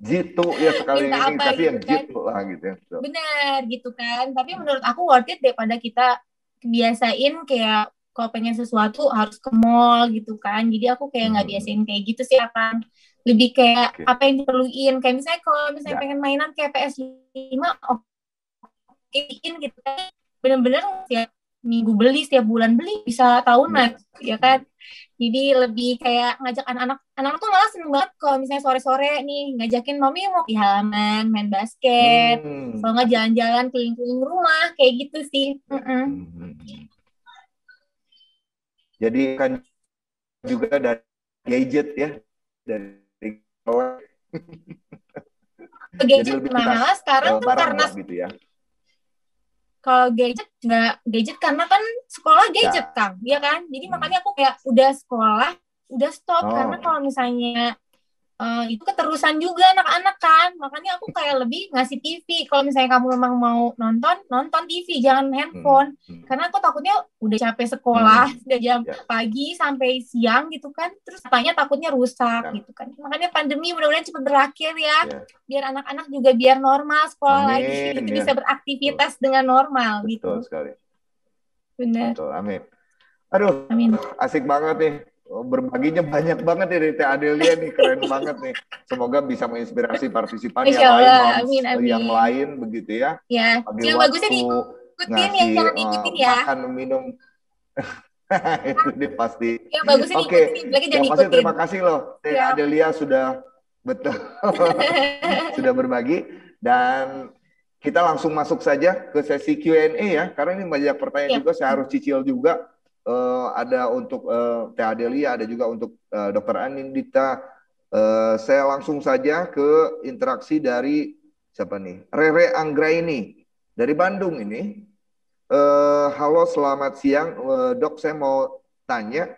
Jitu ya sekali minta ini, apa tapi gitu yang kan. jitu lah gitu ya. Bener gitu kan. Tapi menurut aku worth it daripada kita kebiasain kayak kalau pengen sesuatu harus ke mall gitu kan. Jadi aku kayak nggak biasain kayak gitu sih Akang. Lebih kayak apa yang diperluin. Kayak misalnya kalau misalnya pengen mainan kayak PS5, gitu kan, bener-bener setiap minggu beli, setiap bulan beli, bisa tahunan ya kan. Jadi lebih kayak ngajak anak-anak tuh malah seneng banget kalau misalnya sore-sore nih ngajakin mami mau di halaman main basket, kalau nggak jalan-jalan keliling-keliling rumah kayak gitu sih. Jadi kan juga dari gadget ya, dari gadget malah sekarang tuh karena gitu ya. Kalau gadget karena kan sekolah gadget Kang, ya kan. Jadi makanya aku kayak udah sekolah udah stop karena kalau misalnya itu keterusan juga anak-anak kan. Makanya aku kayak lebih ngasih TV. Kalau misalnya kamu memang mau nonton TV, jangan handphone. Karena aku takutnya udah capek sekolah, udah jam pagi sampai siang gitu kan. Terus katanya takutnya rusak gitu kan. Makanya pandemi mudah-mudahan cepat berakhir ya. Biar anak-anak juga biar normal sekolah lagi. Gitu, bisa beraktivitas dengan normal gitu. Betul sekali. Benar. Betul, amin. Aduh, asik banget nih. Berbaginya banyak banget nih dari Teh Adelia nih, keren banget nih. Semoga bisa menginspirasi partisipan yang lain begitu ya. Ya, yang bagusnya diikutin ya, jangan diikutin ya. Makan minum. Itu dia pasti. Yang bagusnya diikutin, yang pasti terima kasih loh Teh Adelia sudah sudah berbagi, dan kita langsung masuk saja ke sesi Q&A ya, karena ini banyak pertanyaan juga, saya harus cicil juga. Ada untuk Teh Adelia, ada juga untuk Dr. Anindita. Saya langsung saja ke interaksi dari siapa nih? Rere Anggraini dari Bandung ini. Halo, selamat siang Dok, saya mau tanya,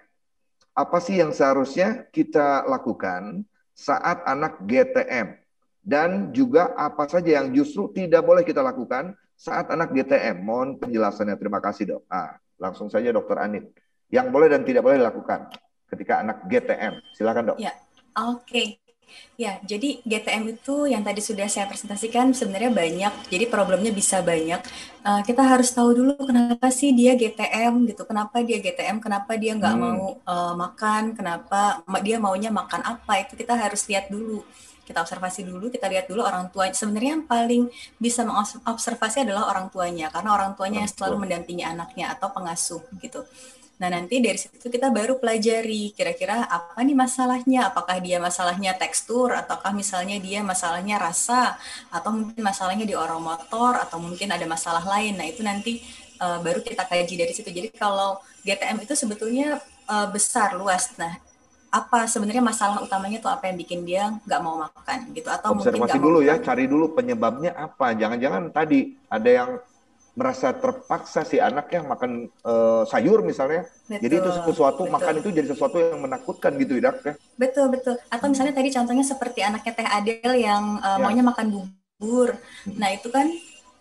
apa sih yang seharusnya kita lakukan saat anak GTM? Dan juga apa saja yang justru tidak boleh kita lakukan saat anak GTM? Mohon penjelasannya, terima kasih Dok. Langsung saja Dokter Anit, yang boleh dan tidak boleh dilakukan ketika anak GTM. Silakan Dok. Ya, oke. Ya, jadi GTM itu yang tadi sudah saya presentasikan sebenarnya banyak, jadi problemnya bisa banyak. Kita harus tahu dulu kenapa sih dia GTM gitu, kenapa dia GTM, kenapa dia nggak mau makan, kenapa dia maunya makan apa, itu kita harus lihat dulu. Kita observasi dulu, kita lihat dulu orang tua. Sebenarnya yang paling bisa mengobservasi adalah orang tuanya, karena orang tuanya yang selalu mendampingi anaknya atau pengasuh gitu. Nah, nanti dari situ kita baru pelajari kira-kira apa nih masalahnya, apakah dia masalahnya tekstur, ataukah misalnya dia masalahnya rasa, atau mungkin masalahnya di orang motor, atau mungkin ada masalah lain. Nah, itu nanti baru kita kaji dari situ. Jadi kalau GTM itu sebetulnya besar, luas. Nah, apa sebenarnya masalah utamanya tuh apa yang bikin dia nggak mau makan gitu, atau observasi mungkin dulu ya, cari dulu penyebabnya apa. Jangan-jangan tadi ada yang merasa terpaksa si anaknya makan sayur misalnya. Jadi itu sesuatu, makan itu jadi sesuatu yang menakutkan gitu ya, Dok? Betul. Atau misalnya tadi contohnya seperti anaknya Teh Adel yang maunya makan bubur. Nah, itu kan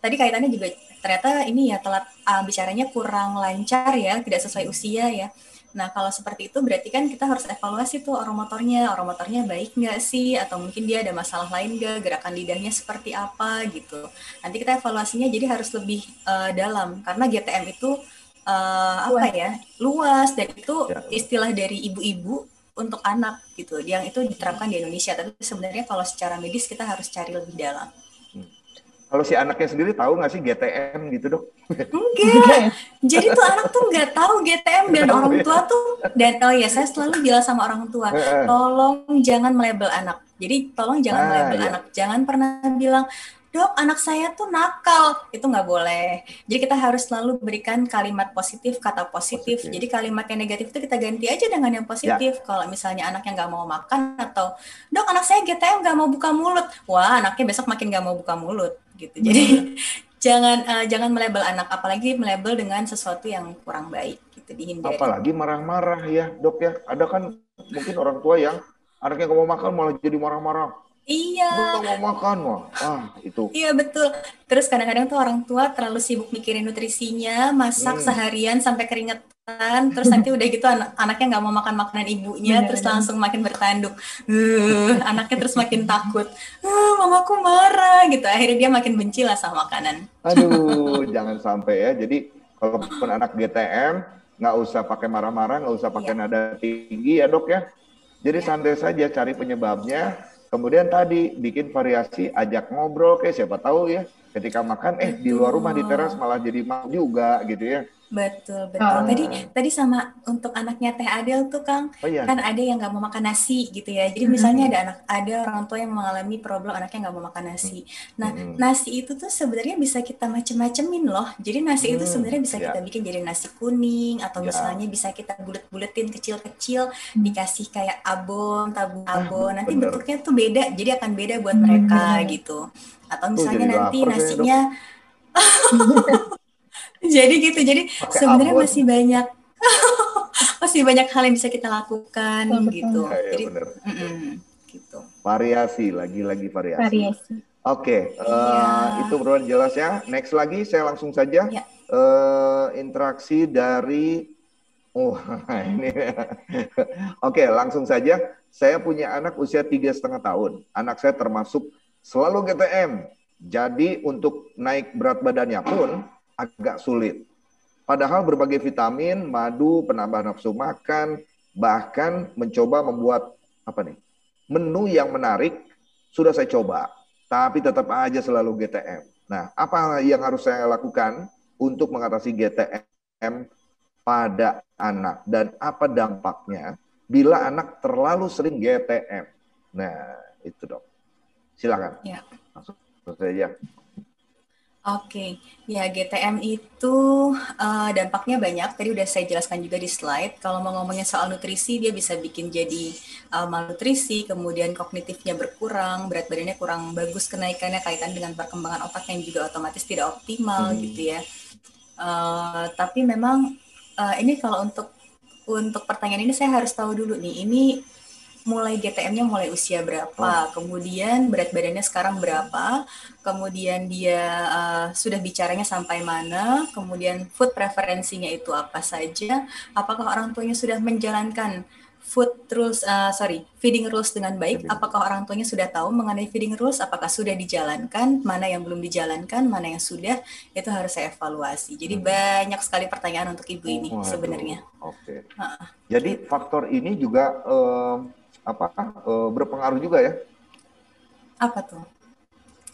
tadi kaitannya juga ternyata ini ya telat bicaranya kurang lancar ya, tidak sesuai usia ya. Nah, kalau seperti itu berarti kan kita harus evaluasi tuh orang motornya baik nggak sih, atau mungkin dia ada masalah lain nggak, gerakan lidahnya seperti apa gitu. Nanti kita evaluasinya jadi harus lebih dalam, karena GTM itu apa ya, luas, dan itu Ya. istilah dari ibu-ibu untuk anak gitu, yang itu diterapkan di Indonesia. Tapi sebenarnya kalau secara medis kita harus cari lebih dalam. Kalau si anaknya sendiri tahu nggak sih GTM gitu dok? Enggak. Jadi tuh anak tuh nggak tahu GTM, dan Tahu orang ya. tua tuh, dan oh ya, saya selalu bilang sama orang tua, tolong jangan melabel anak. Jadi tolong jangan Ah melabel ya. anak. Jangan pernah bilang, dok anak saya tuh nakal. Itu nggak boleh. Jadi kita harus selalu berikan kalimat positif, kata positif. Positif. Jadi kalimat yang negatif itu kita ganti aja dengan yang positif. Ya. Kalau misalnya anaknya nggak mau makan, atau dok anak saya GTM nggak mau buka mulut. Wah, anaknya besok makin nggak mau buka mulut gitu. Jadi jangan melabel anak, apalagi melabel dengan sesuatu yang kurang baik gitu, dihindari. Apalagi marah-marah ya dok ya. Ada kan mungkin orang tua yang anaknya nggak mau makan malah jadi marah-marah. Iya. Nggak mau makan wah. Itu. Iya betul. Terus kadang-kadang tuh orang tua terlalu sibuk mikirin nutrisinya, masak seharian sampai keringetan, terus nanti udah gitu anaknya nggak mau makan makanan ibunya, terus langsung makin bertanduk. Anaknya terus makin takut. Mamaku marah gitu. Akhirnya dia makin benci lah sama makanan. Aduh, jangan sampai ya. Jadi kalaupun anak GTM, nggak usah pakai marah-marah, nggak usah pakai nada tinggi ya dok ya. Jadi santai saja cari penyebabnya. Kemudian tadi bikin variasi, ajak ngobrol, kayak siapa tahu ya. Ketika makan, di luar rumah di teras malah jadi mau juga gitu ya. Betul, betul. Tadi sama untuk anaknya Teh Adel tuh Kang, Oh iya. kan ada yang nggak mau makan nasi gitu ya. Jadi misalnya ada orang tua yang mengalami problem anaknya nggak mau makan nasi. Nah, nasi itu tuh sebenarnya bisa kita macem-macemin loh. Jadi nasi itu sebenarnya bisa kita bikin jadi nasi kuning, atau misalnya bisa kita bulet-buletin kecil-kecil, dikasih kayak abon, tabung abon. Nanti bener. bentuknya tuh beda, jadi akan beda buat mereka gitu. Atau misalnya nanti nasinya jadi gitu, jadi sebenarnya masih banyak hal yang bisa kita lakukan gitu. Ya, Jadi bener. gitu. Variasi, lagi-lagi variasi. Oke, itu benar jelas ya. Next lagi saya langsung saja interaksi dari ini. Oke, langsung saja. Saya punya anak usia 3,5 tahun. Anak saya termasuk selalu GTM. Jadi untuk naik berat badannya pun agak sulit. Padahal berbagai vitamin, madu, penambah nafsu makan, bahkan mencoba membuat menu yang menarik sudah saya coba, tapi tetap aja selalu GTM. Nah, apa yang harus saya lakukan untuk mengatasi GTM pada anak, dan apa dampaknya bila anak terlalu sering GTM? Nah, itu dok. Silakan. Ya. Langsung saja. Oke, ya GTM itu dampaknya banyak. Tadi udah saya jelaskan juga di slide. Kalau mau ngomongin soal nutrisi, dia bisa bikin jadi malnutrisi, kemudian kognitifnya berkurang, berat badannya kurang bagus kenaikannya, kaitan dengan perkembangan otak yang juga otomatis tidak optimal gitu ya. Tapi memang ini kalau untuk pertanyaan ini saya harus tahu dulu nih, ini mulai GTM-nya mulai usia berapa, kemudian berat badannya sekarang berapa, kemudian dia sudah bicaranya sampai mana, kemudian food preferensinya itu apa saja, apakah orang tuanya sudah menjalankan feeding rules dengan baik, apakah orang tuanya sudah tahu mengenai feeding rules, apakah sudah dijalankan, mana yang belum dijalankan, mana yang sudah, itu harus saya evaluasi. Jadi banyak sekali pertanyaan untuk ibu ini sebenarnya. Oke. Jadi faktor ini juga berpengaruh juga ya? Apa tuh?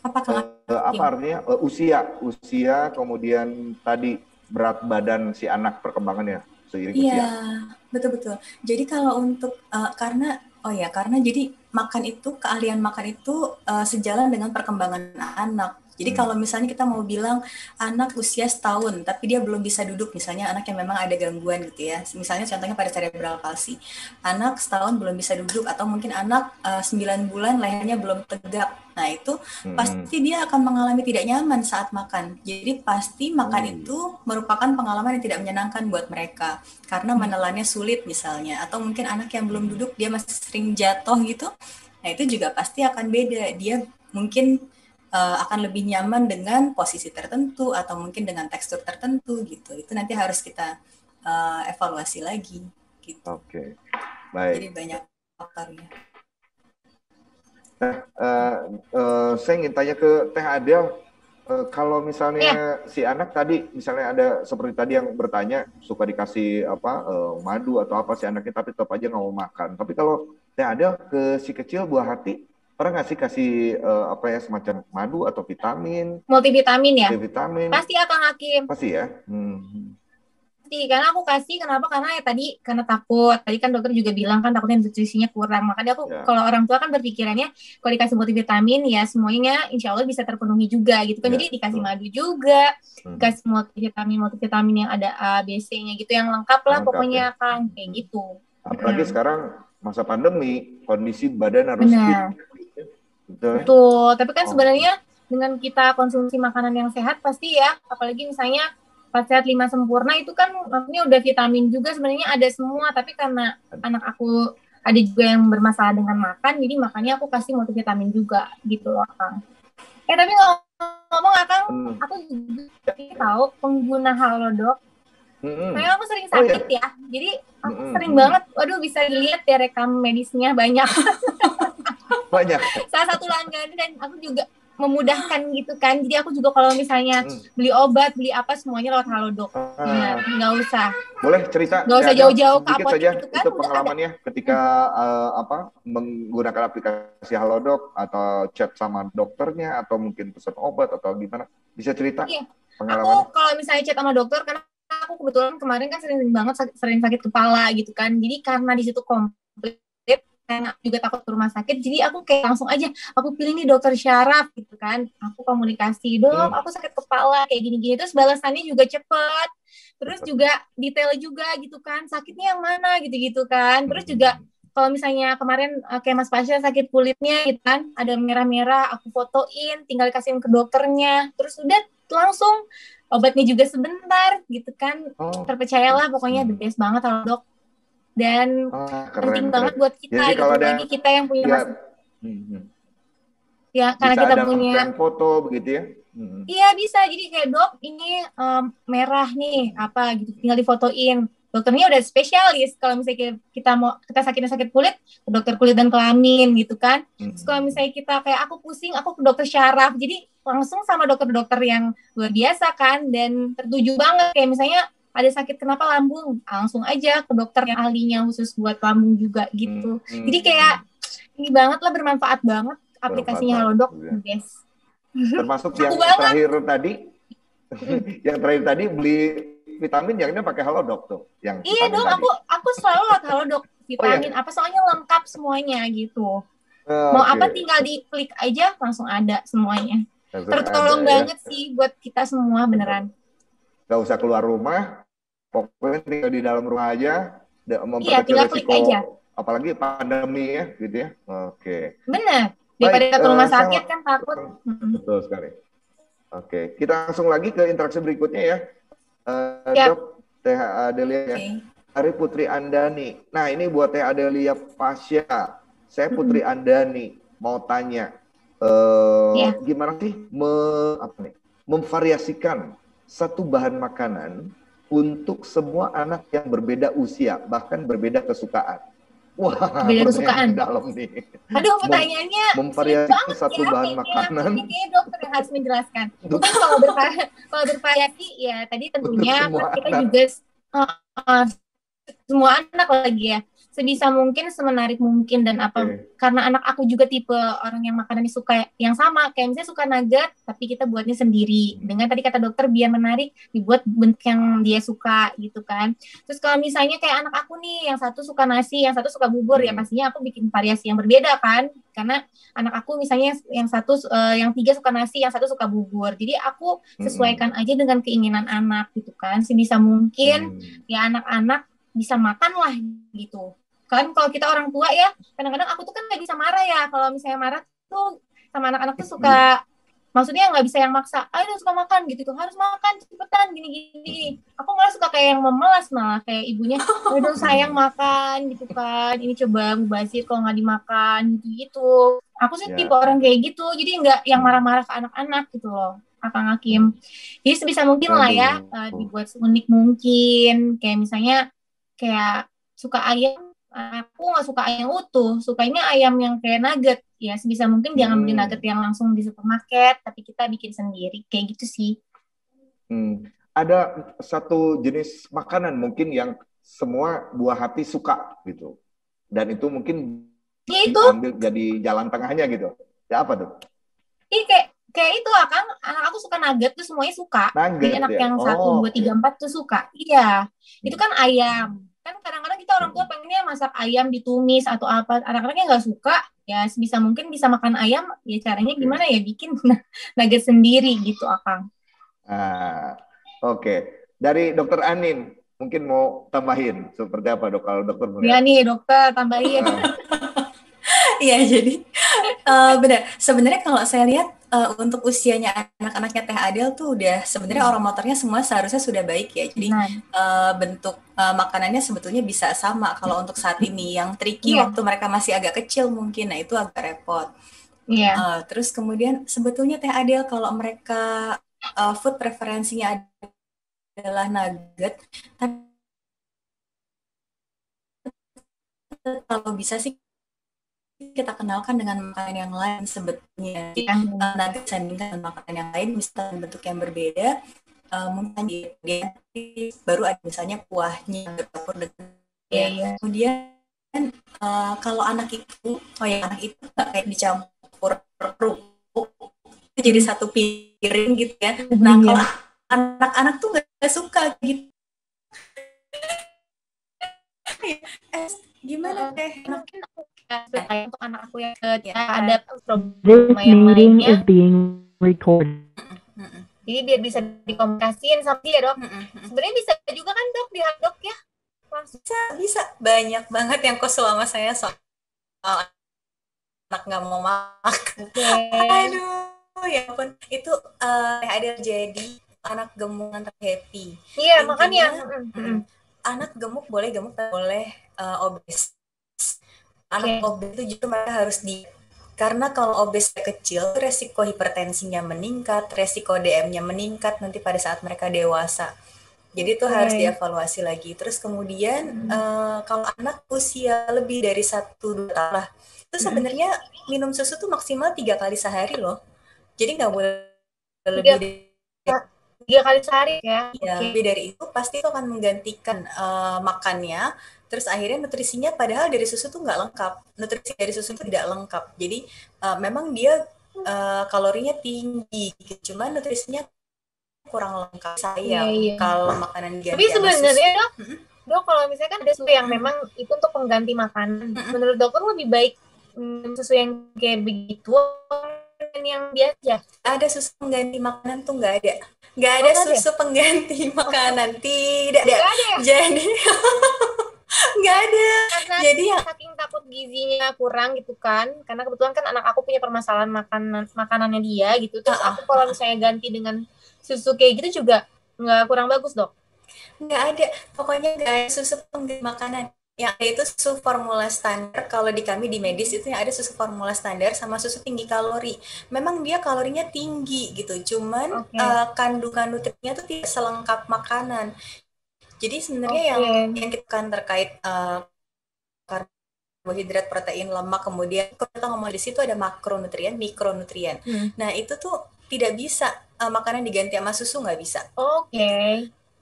Apakah apa artinya usia, kemudian tadi berat badan si anak, perkembangannya seiring usia? Iya, betul-betul. Jadi kalau untuk karena jadi keahlian makan itu sejalan dengan perkembangan anak. Jadi kalau misalnya kita mau bilang anak usia setahun, tapi dia belum bisa duduk, misalnya anak yang memang ada gangguan gitu ya. Misalnya contohnya pada cerebral palsy. Anak setahun belum bisa duduk, atau mungkin anak 9 bulan lehernya belum tegak. Nah itu pasti dia akan mengalami tidak nyaman saat makan. Jadi pasti makan itu merupakan pengalaman yang tidak menyenangkan buat mereka. Karena menelannya sulit misalnya. Atau mungkin anak yang belum duduk, dia masih sering jatuh gitu. Nah itu juga pasti akan beda. Dia mungkin akan lebih nyaman dengan posisi tertentu atau mungkin dengan tekstur tertentu gitu. Itu nanti harus kita evaluasi lagi gitu. Oke. Baik. Jadi banyak faktornya. Nah, saya ingin tanya ke Teh Adel, Kalau Ya, misalnya si anak tadi, misalnya ada seperti tadi yang bertanya suka dikasih apa madu atau apa si anaknya, tapi tetap aja nggak mau makan. Tapi kalau teh ada ke si kecil buah hati, pernah nggak sih kasih apa ya semacam madu atau vitamin, multivitamin ya. multivitamin? Pasti Akang Hakim. Pasti ya. Hmm. Pasti, karena aku kasih, kenapa? Karena ya tadi, karena takut. Tadi kan dokter juga bilang kan takutnya nutrisinya kurang. Makanya aku, Ya, kalau orang tua kan berpikirannya, kalau dikasih multivitamin, ya semuanya insya Allah bisa terpenuhi juga gitu kan. ya, Jadi dikasih betul. madu juga, Hmm. dikasih multivitamin yang ada A, B, C-nya gitu, yang lengkap lah Lengkap ya. pokoknya kan, kayak Hmm. gitu. Apalagi sekarang masa pandemi, kondisi badan harus fit. Benar. Betul ya? Betul, tapi kan Oh. sebenarnya dengan kita konsumsi makanan yang sehat pasti ya, apalagi misalnya 4 sehat 5 sempurna itu kan maksudnya udah vitamin juga sebenarnya ada semua, tapi karena anak aku ada juga yang bermasalah dengan makan, jadi makanya aku kasih multivitamin juga gitu loh, Kang. Tapi ngomong Akang, Hmm. aku juga tahu pengguna Halodoc. Hmm. Saya aku sering Oh ya. sakit ya, jadi aku sering banget, waduh bisa dilihat ya rekam medisnya banyak. Banyak. Salah satu langganan, dan aku juga memudahkan gitu kan. Jadi aku juga kalau misalnya beli obat, beli apa semuanya lewat Halodoc. Benar, nggak usah. Boleh cerita? Nggak usah jauh-jauh ke sedikit apotek saja gitu kan. itu Udah ada. pengalamannya ketika menggunakan aplikasi Halodoc atau chat sama dokternya atau mungkin pesan obat atau gimana? Bisa cerita Iya. pengalamannya? Aku kalau misalnya chat sama dokter, karena aku kebetulan kemarin kan sering banget sering sakit kepala gitu kan. Jadi karena di situ komplit, karena juga takut ke rumah sakit, jadi aku kayak langsung aja, aku pilih nih dokter syaraf gitu kan, aku komunikasi, dok, aku sakit kepala kayak gini-gini, terus balasannya juga cepet, terus juga detail juga gitu kan, sakitnya yang mana gitu-gitu kan, terus juga kalau misalnya kemarin kayak Mas Pasha sakit kulitnya gitu kan, ada merah-merah, aku fotoin, tinggal kasihin ke dokternya, terus udah langsung obatnya juga sebentar gitu kan, terpercayalah pokoknya the best banget kalau dok. Dan penting banget buat kita. Jadi gitu, lagi kita yang punya masalah. Ya, karena bisa kita ada punya foto begitu ya. Iya bisa, jadi kayak dok ini merah nih apa gitu, tinggal difotoin. Dokternya udah spesialis. Kalau misalnya kita sakit kulit, ke dokter kulit dan kelamin gitu kan. Terus kalau misalnya kita kayak aku pusing, aku ke dokter syaraf. Jadi langsung sama dokter-dokter yang luar biasa kan, dan tertuju banget. Kayak misalnya ada sakit kenapa lambung, langsung aja ke dokter yang ahlinya khusus buat lambung juga gitu. Jadi kayak ini banget lah, bermanfaat banget aplikasinya Halodoc, guys. Termasuk yang terakhir tadi, yang terakhir tadi beli vitamin yang pakai Halodoc tuh. Yang iya dong, aku selalu lihat Halodoc vitamin apa, soalnya lengkap semuanya gitu. Mau apa tinggal diklik aja langsung ada semuanya. Tertolong banget sih buat kita semua beneran. Gak usah keluar rumah, pokoknya tinggal di dalam rumah aja, memperkecil resiko, aja. Apalagi pandemi ya, gitu ya. Oke. Bener, daripada ke rumah sakit kan takut. Betul sekali. Oke, kita langsung lagi ke interaksi berikutnya ya. Dok, Teh Adelia ya. Dari Putri Andani. Nah, ini buat Teh Adelia Pasha. Saya Putri Andani mau tanya, gimana sih memvariasikan satu bahan makanan untuk semua anak yang berbeda usia, bahkan berbeda kesukaan? Wah, beda kesukaan. Dalam nih. Aduh, pertanyaannya memvariasikan satu bahan makanan. Kayaknya dokter yang harus menjelaskan. Mungkin kalau bervariasi ya tadi tentunya kita anak. Juga semua anak lagi ya. Sebisa mungkin, semenarik mungkin, dan apa karena anak aku juga tipe orang yang makanannya suka yang sama, kayak misalnya suka nugget tapi kita buatnya sendiri dengan tadi kata dokter biar menarik dibuat bentuk yang dia suka gitu kan. Terus kalau misalnya kayak anak aku nih yang satu suka nasi, yang satu suka bubur, ya pastinya aku bikin variasi yang berbeda kan, karena anak aku misalnya yang satu yang 3 suka nasi, yang satu suka bubur, jadi aku sesuaikan aja dengan keinginan anak gitu kan, sebisa mungkin ya anak-anak bisa makan lah gitu. Kan kalau kita orang tua ya, kadang-kadang aku tuh kan nggak bisa marah ya. Kalau misalnya marah tuh sama anak-anak tuh suka, maksudnya nggak bisa yang maksa, ayo suka makan gitu, harus makan cepetan gini-gini. Aku malah suka kayak yang memelas, malah kayak ibunya, aduh sayang makan gitu kan, ini coba mubazir kalau nggak dimakan gitu. Aku sih tipe orang kayak gitu, jadi nggak yang marah-marah ke anak-anak gitu loh, Akang Hakim. Jadi sebisa mungkin lah ya, dibuat seunik mungkin. Kayak misalnya kayak suka ayam, aku nggak suka ayam utuh, sukanya ayam yang kayak nugget. Ya, sebisa mungkin jangan beli nugget yang langsung di supermarket, tapi kita bikin sendiri. Kayak gitu sih. Ada satu jenis makanan mungkin yang semua buah hati suka gitu. Dan itu mungkin Ya itu, diambil jadi jalan tengahnya gitu. Ya apa tuh? kayak itu Kang, anak aku suka nugget tuh semuanya suka. Jadi Nugget anak ya? yang satu, Oh, dua, tiga, empat tuh suka. Iya, itu kan ayam. Kan kadang-kadang kita orang tua pengennya masak ayam ditumis atau apa. Anak-anaknya nggak suka, ya sebisa mungkin bisa makan ayam. Ya caranya gimana ya, bikin nugget sendiri gitu Akang. ah, oke. Dari Dokter Anin, mungkin mau tambahin seperti apa dok kalau dokter Ya melihat? nih dokter, tambahin. Iya, jadi benar. Sebenarnya kalau saya lihat untuk usianya anak-anaknya Teh Adel tuh udah sebenarnya orang motornya semua seharusnya sudah baik ya. Jadi Nah, bentuk makanannya sebetulnya bisa sama kalau untuk saat ini. Yang tricky iya, waktu mereka masih agak kecil mungkin, nah itu agak repot. iya. Terus kemudian sebetulnya Teh Adel kalau mereka food preferensinya adalah nugget, tapi kalau bisa sih kita kenalkan dengan makanan yang lain sebetulnya. Jadi, nugget sandingkan dengan makanan yang lain, misalnya bentuk yang berbeda, mungkin diganti, baru ada misalnya kuahnya yang bercampur dengan Iya, ya. iya. Kemudian kalau anak itu, anak itu nggak kayak dicampur kerupuk, itu jadi satu piring gitu ya. Nah, kalau anak-anak tuh nggak suka gitu. Gimana teh? Mungkin aku untuk anak aku yang ada This problema yang meeting lainnya. is being recorded. Jadi biar bisa dikomunikasiin sama dia dok. Sebenarnya bisa juga kan dok di dok ya. Bisa. Banyak banget yang kok selama saya soal anak nggak mau makan. Aduh, ya ampun. Itu ada jadi anak gemukan terhappy. Iya, makanya. Anak gemuk boleh obes. Anak obes itu justru mereka harus karena kalau obes kecil, resiko hipertensinya meningkat, resiko DM-nya meningkat nanti pada saat mereka dewasa. Jadi itu harus dievaluasi lagi. Terus kemudian kalau anak usia lebih dari 1-2 tahun lah, itu sebenarnya minum susu tuh maksimal 3 kali sehari loh. Jadi nggak boleh lebih dari 3 kali sehari ya? Ya, lebih dari itu pasti itu akan menggantikan makannya. Terus akhirnya nutrisinya padahal dari susu tuh nggak lengkap. Nutrisi dari susu itu tidak lengkap. Jadi memang dia kalorinya tinggi, cuma nutrisinya kurang lengkap. Sayang kalau makanan diganti. Tapi sebenarnya dok kalau misalnya kan ada susu yang memang itu untuk pengganti makanan. Menurut dokter lebih baik susu yang kayak begitu yang biasa. Ada susu pengganti makanan tuh nggak ada. Nggak ada susu pengganti makanan. Tidak ada. Jadi nggak ada. Karena jadi saking takut gizinya kurang gitu kan, karena kebetulan kan anak aku punya permasalahan makanannya dia gitu, terus aku kalau misalnya ganti dengan susu kayak gitu juga nggak kurang bagus dok. Nggak ada, pokoknya nggak ada susu pengganti makanan. Yang ada itu susu formula standar. Kalau di kami di medis itu yang ada susu formula standar sama susu tinggi kalori. Memang dia kalorinya tinggi gitu, cuman kandungan nutrisinya tuh tidak selengkap makanan. Jadi sebenarnya yang kita kan terkait karbohidrat, protein, lemak, kemudian kita ngomong di situ ada makronutrien, mikronutrien. Nah itu tuh tidak bisa makanan diganti sama susu, nggak bisa.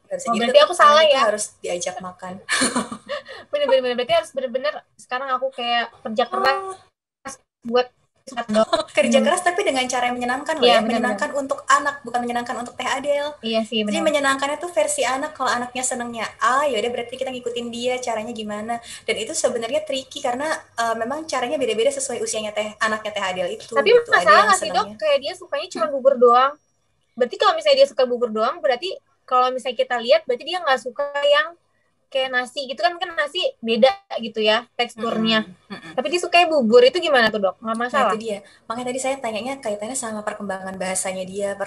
Berarti aku salah ya. Harus diajak makan. Bener-bener berarti harus bener-bener sekarang aku kayak kerja keras buat kerja keras tapi dengan cara yang menyenangkan loh ya, menyenangkan untuk anak bukan menyenangkan untuk Teh Adel. Iya sih benar. Jadi menyenangkannya tuh versi anak, kalau anaknya senengnya yaudah berarti kita ngikutin dia caranya gimana, dan itu sebenarnya tricky karena memang caranya beda-beda sesuai usianya anaknya Teh Adel itu. Tapi gitu. Masalah nggak sih dok, kayak dia sukanya cuma bubur doang. Berarti kalau misalnya dia suka bubur doang, berarti kalau misalnya kita lihat berarti dia nggak suka yang kayak nasi gitu kan nasi beda gitu ya teksturnya. Tapi dia suka bubur, itu gimana tuh dok? Nggak masalah? Nah, itu dia. Makanya tadi saya tanyanya kaitannya sama perkembangan bahasanya dia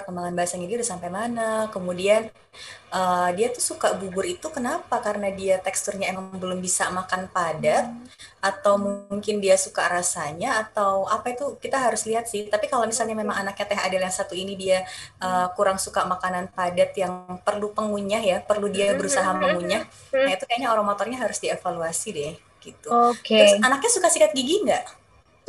udah sampai mana. Kemudian dia tuh suka bubur itu kenapa? Karena dia teksturnya emang belum bisa makan padat, atau mungkin dia suka rasanya, atau apa, itu kita harus lihat sih. Tapi kalau misalnya memang anaknya Teh Adel yang satu ini dia kurang suka makanan padat yang perlu pengunyah ya, perlu dia berusaha mengunyah, nah itu kayaknya oromotornya harus dievaluasi deh. gitu. Oke. Terus anaknya suka sikat gigi nggak?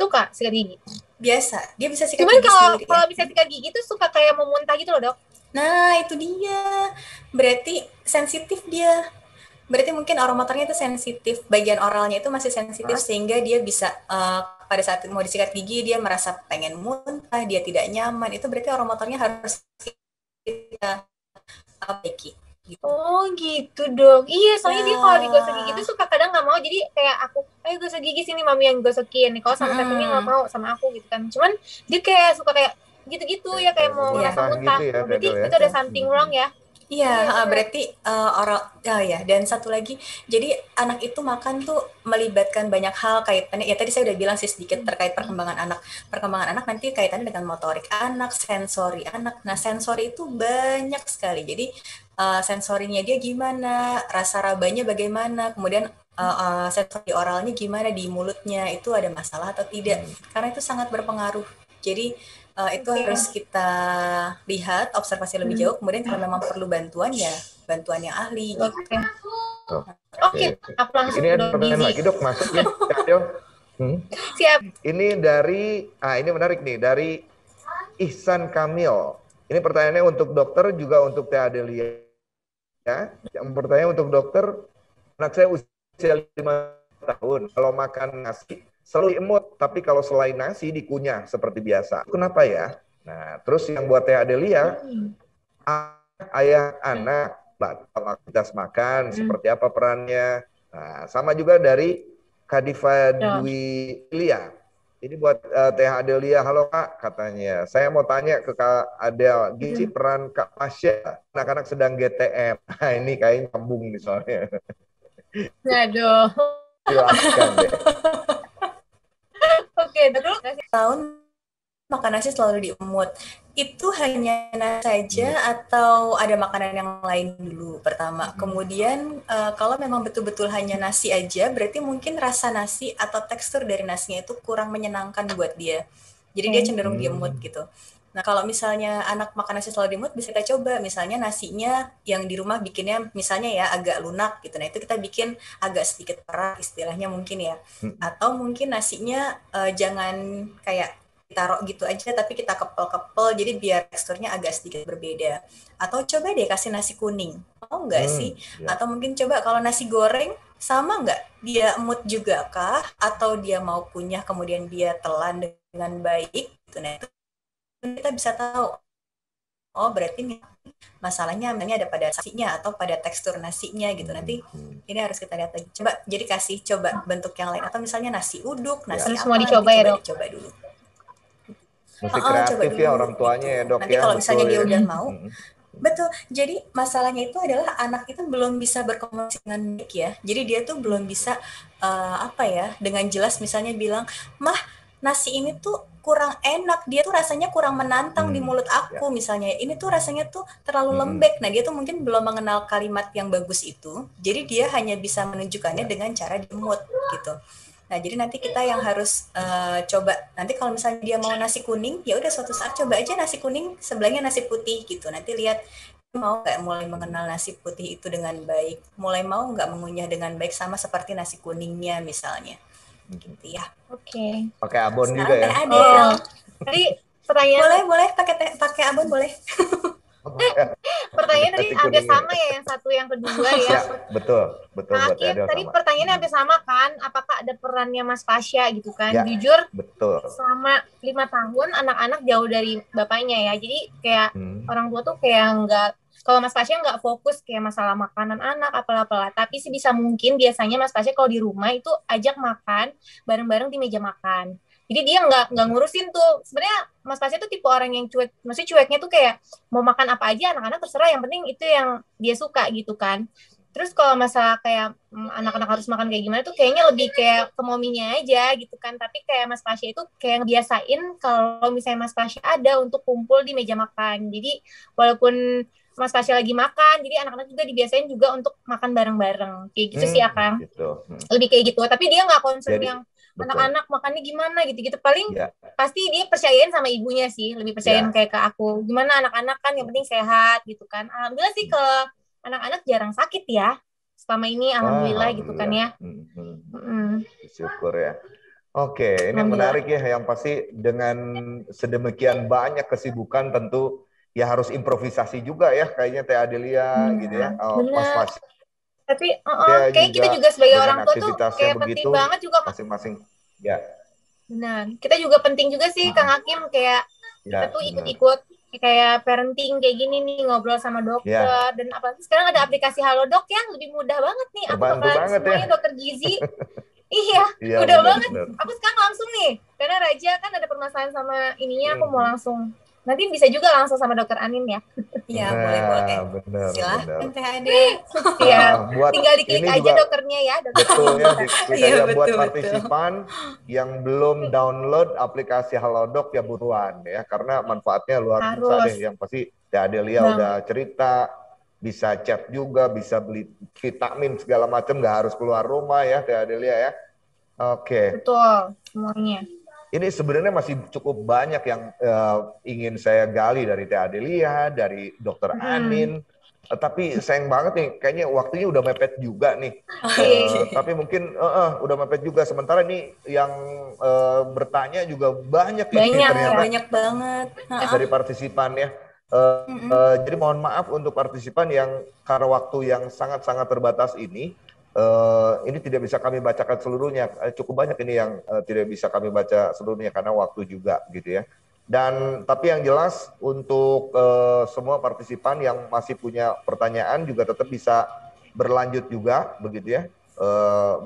Suka sikat gigi. Biasa, dia bisa sikat Cuman gigi sendiri ya. kalau bisa sikat gigi tuh suka kayak mau muntah gitu loh, Dok. Nah, itu dia. Berarti sensitif dia. Berarti mungkin oromotornya itu sensitif. Bagian oralnya itu masih sensitif sehingga dia bisa pada saat mau disikat gigi dia merasa pengen muntah, dia tidak nyaman. Itu berarti oromotornya harus kita perbaiki. Gitu. Oh gitu dong. Iya, soalnya dia kalau digosok gigi tuh suka kadang nggak mau. Jadi kayak aku, ayo gosok gigi sini, mami yang gosokin. Kalau sama Stephanie nggak mau sama aku gitu kan. Cuman dia kayak suka kayak gitu-gitu ya, kayak mau rasa muntah. Gitu ya, berarti itu ada something wrong ya. Iya, berarti oral ya. Dan satu lagi, jadi anak itu makan tuh melibatkan banyak hal kaitannya. Ya tadi saya udah bilang sih sedikit terkait perkembangan anak. Perkembangan anak nanti kaitannya dengan motorik anak, sensori anak. Nah, sensori itu banyak sekali. Jadi sensorinya dia gimana, rasa rabanya bagaimana, kemudian sensori oralnya gimana di mulutnya, itu ada masalah atau tidak. Karena itu sangat berpengaruh. Jadi itu harus kita lihat, observasi lebih jauh, kemudian kalau memang perlu bantuan ya bantuan yang ahli gitu. Oke, aku langsung ini ada pertanyaan lagi dok, masuk ya. Siap. Ini dari, ini menarik nih, dari Ihsan Kamil. Ini pertanyaannya untuk dokter juga untuk Teh Adelia. Ya, yang bertanya untuk dokter, anak saya usia 5 tahun, kalau makan nasi selalu imut, tapi kalau selain nasi dikunyah seperti biasa. Kenapa ya? Nah, terus yang buat Teh Adelia, ayah anak, aktivitas makan, seperti apa perannya? Nah, sama juga dari Kadifa Dwi Lia. Ini buat Teh Adelia, halo Kak, katanya. Saya mau tanya ke Kak Adel, gini peran Kak Pasya, anak-anak sedang GTM. Nah, ini kayaknya nyambung nih soalnya. Aduh. Silahkan deh. Oke, dulu tahun makan nasi selalu diemut. Itu hanya nasi saja atau ada makanan yang lain dulu pertama. Kemudian kalau memang betul-betul hanya nasi aja, berarti mungkin rasa nasi atau tekstur dari nasinya itu kurang menyenangkan buat dia. Jadi dia cenderung diemut gitu. Nah, kalau misalnya anak makan nasi selalu diemut, bisa kita coba misalnya nasinya yang di rumah bikinnya misalnya ya agak lunak gitu. Nah, itu kita bikin agak sedikit perak istilahnya mungkin ya. Atau mungkin nasinya jangan kayak taruh gitu aja tapi kita kepel-kepel jadi biar teksturnya agak sedikit berbeda. Atau coba deh kasih nasi kuning. Mau nggak sih? Atau mungkin coba kalau nasi goreng sama nggak? Dia emut juga kah? Atau dia mau kunyah kemudian dia telan dengan baik gitu. Nah, itu kita bisa tahu, oh berarti masalahnya ada pada nasinya atau pada tekstur nasinya gitu. Nanti ini harus kita lihat lagi. Coba jadi kasih coba bentuk yang lain atau misalnya nasi uduk, nasi apa, semua dicoba ya, Dok. Coba dulu. Mesti kreatif ya orang tuanya gitu. Ya dok. Nanti kalau misalnya dia udah mau, betul. Jadi masalahnya itu adalah anak itu belum bisa berkomunikasi dengan baik ya. Jadi dia tuh belum bisa dengan jelas misalnya bilang, mah nasi ini tuh kurang enak, dia tuh rasanya kurang menantang di mulut aku misalnya. Ini tuh rasanya tuh terlalu lembek. Nah, dia tuh mungkin belum mengenal kalimat yang bagus itu. Jadi dia hanya bisa menunjukkannya dengan cara diemut gitu. Nah, jadi nanti kita yang harus coba. Nanti kalau misalnya dia mau nasi kuning, ya udah suatu saat coba aja nasi kuning sebelahnya nasi putih gitu. Nanti lihat mau nggak mulai mengenal nasi putih itu dengan baik, mulai mau nggak mengunyah dengan baik sama seperti nasi kuningnya misalnya. Gitu ya. Oke. Pakai abon sekarang juga ya. Adel. Tadi pertanyaan boleh pakai abon boleh. Pertanyaan tadi hampir sama ya, yang satu yang kedua ya. Betul. Nah, tadi pertanyaannya hampir sama kan, apakah ada perannya Mas Pasya gitu kan? Ya, jujur, betul. Selama 5 tahun anak-anak jauh dari bapaknya ya, jadi kayak orang tua tuh kayak nggak, kalau Mas Pasya nggak fokus kayak masalah makanan anak apalah, tapi sebisa mungkin biasanya Mas Pasya kalau di rumah itu ajak makan bareng-bareng di meja makan. Jadi dia nggak ngurusin tuh. Sebenarnya Mas Pasya tuh tipe orang yang cuek. Maksudnya cueknya tuh kayak mau makan apa aja anak-anak terserah. Yang penting itu yang dia suka gitu kan. Terus kalau masalah kayak anak-anak harus makan kayak gimana tuh kayaknya lebih kayak ke mominya aja gitu kan. Tapi kayak Mas Pasya itu kayak ngebiasain kalau misalnya Mas Pasya ada untuk kumpul di meja makan. Jadi walaupun Mas Pasya lagi makan, jadi anak-anak juga dibiasain juga untuk makan bareng-bareng. Kayak gitu sih Akang. Gitu. Lebih kayak gitu. Tapi dia nggak concern Jadi, yang anak-anak makannya gimana gitu-gitu. Paling pasti dia percayain sama ibunya sih. Lebih percayain kayak ke aku. Gimana anak-anak kan yang penting sehat gitu kan. Alhamdulillah sih ke anak-anak jarang sakit ya. selama ini, alhamdulillah gitu kan Alhamdulillah. ya. Syukur ya. Oke, ini Alhamdulillah. menarik ya, yang pasti dengan sedemikian banyak kesibukan tentu ya harus improvisasi juga ya, kayaknya Teh Adelia gitu ya. Benar. Mas Tapi ya kayak kita juga juga sebagai dengan orang tua tuh aktivitasnya kayak penting begitu banget juga. masing-masing. Ya, Benar. Kita juga penting juga sih Kang Hakim, kayak kita ya tuh benar. ikut-ikut kayak parenting kayak gini nih, ngobrol sama dokter, Ya, dan apalagi sekarang ada aplikasi Halodoc ya, lebih mudah banget nih. Aku terbantu bakalan banget ya. semuanya dokter gizi. Iya, Iya udah benar banget. benar. Aku sekarang langsung nih, karena Raja kan ada permasalahan sama ininya, aku mau Mhm. langsung. Nanti bisa juga langsung sama dokter Anin ya. Iya, Nah, boleh-boleh. benar Silahkan benar. Teh Ade. Siap. Buat Tinggal diklik ini aja juga dokternya ya, dokter betul Anin ya, kita. diklik Iya, aja buat betul. partisipan yang belum download aplikasi Halodoc ya buruan ya, karena manfaatnya luar biasa Harus deh. Yang pasti Teh Adelia banget. udah cerita, bisa chat juga, bisa beli vitamin segala macam, nggak harus keluar rumah ya Teh Adelia ya. Oke. Betul, semuanya. Ini sebenarnya masih cukup banyak yang ingin saya gali dari Teh Adelia, dari Dokter Anin. Tapi sayang banget nih, kayaknya waktunya udah mepet juga nih. Oke. Tapi mungkin udah mepet juga. Sementara ini yang bertanya juga banyak ini Banyak, ternyata Banyak banget. dari partisipan ya. Jadi mohon maaf untuk partisipan yang karena waktu yang sangat-sangat terbatas ini tidak bisa kami bacakan seluruhnya. Cukup banyak ini yang tidak bisa kami baca seluruhnya karena waktu juga gitu ya. Dan tapi yang jelas untuk semua partisipan yang masih punya pertanyaan juga tetap bisa berlanjut juga begitu ya.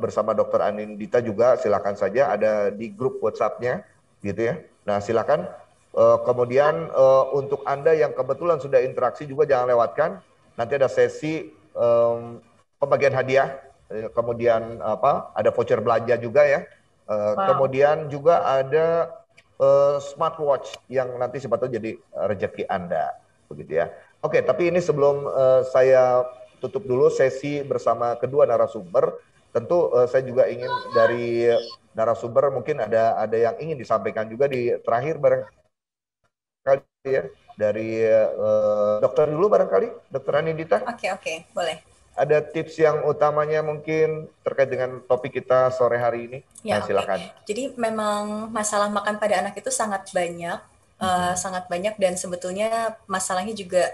Bersama Dokter Anindita juga silakan saja, ada di grup WhatsApp-nya gitu ya. Nah silakan. Kemudian untuk Anda yang kebetulan sudah interaksi juga jangan lewatkan. Nanti ada sesi pembagian hadiah. Kemudian ada voucher belanja juga ya. Kemudian juga ada smartwatch yang nanti siapa tahu jadi rezeki Anda begitu ya. Oke, tapi ini sebelum saya tutup dulu sesi bersama kedua narasumber, tentu saya juga ingin dari narasumber mungkin ada yang ingin disampaikan juga di terakhir barangkali ya, dari dokter dulu barangkali, Dokter Anindita. Oke, boleh. Ada tips yang utamanya mungkin terkait dengan topik kita sore hari ini? Ya, silakan. Jadi memang masalah makan pada anak itu sangat banyak, dan sebetulnya masalahnya juga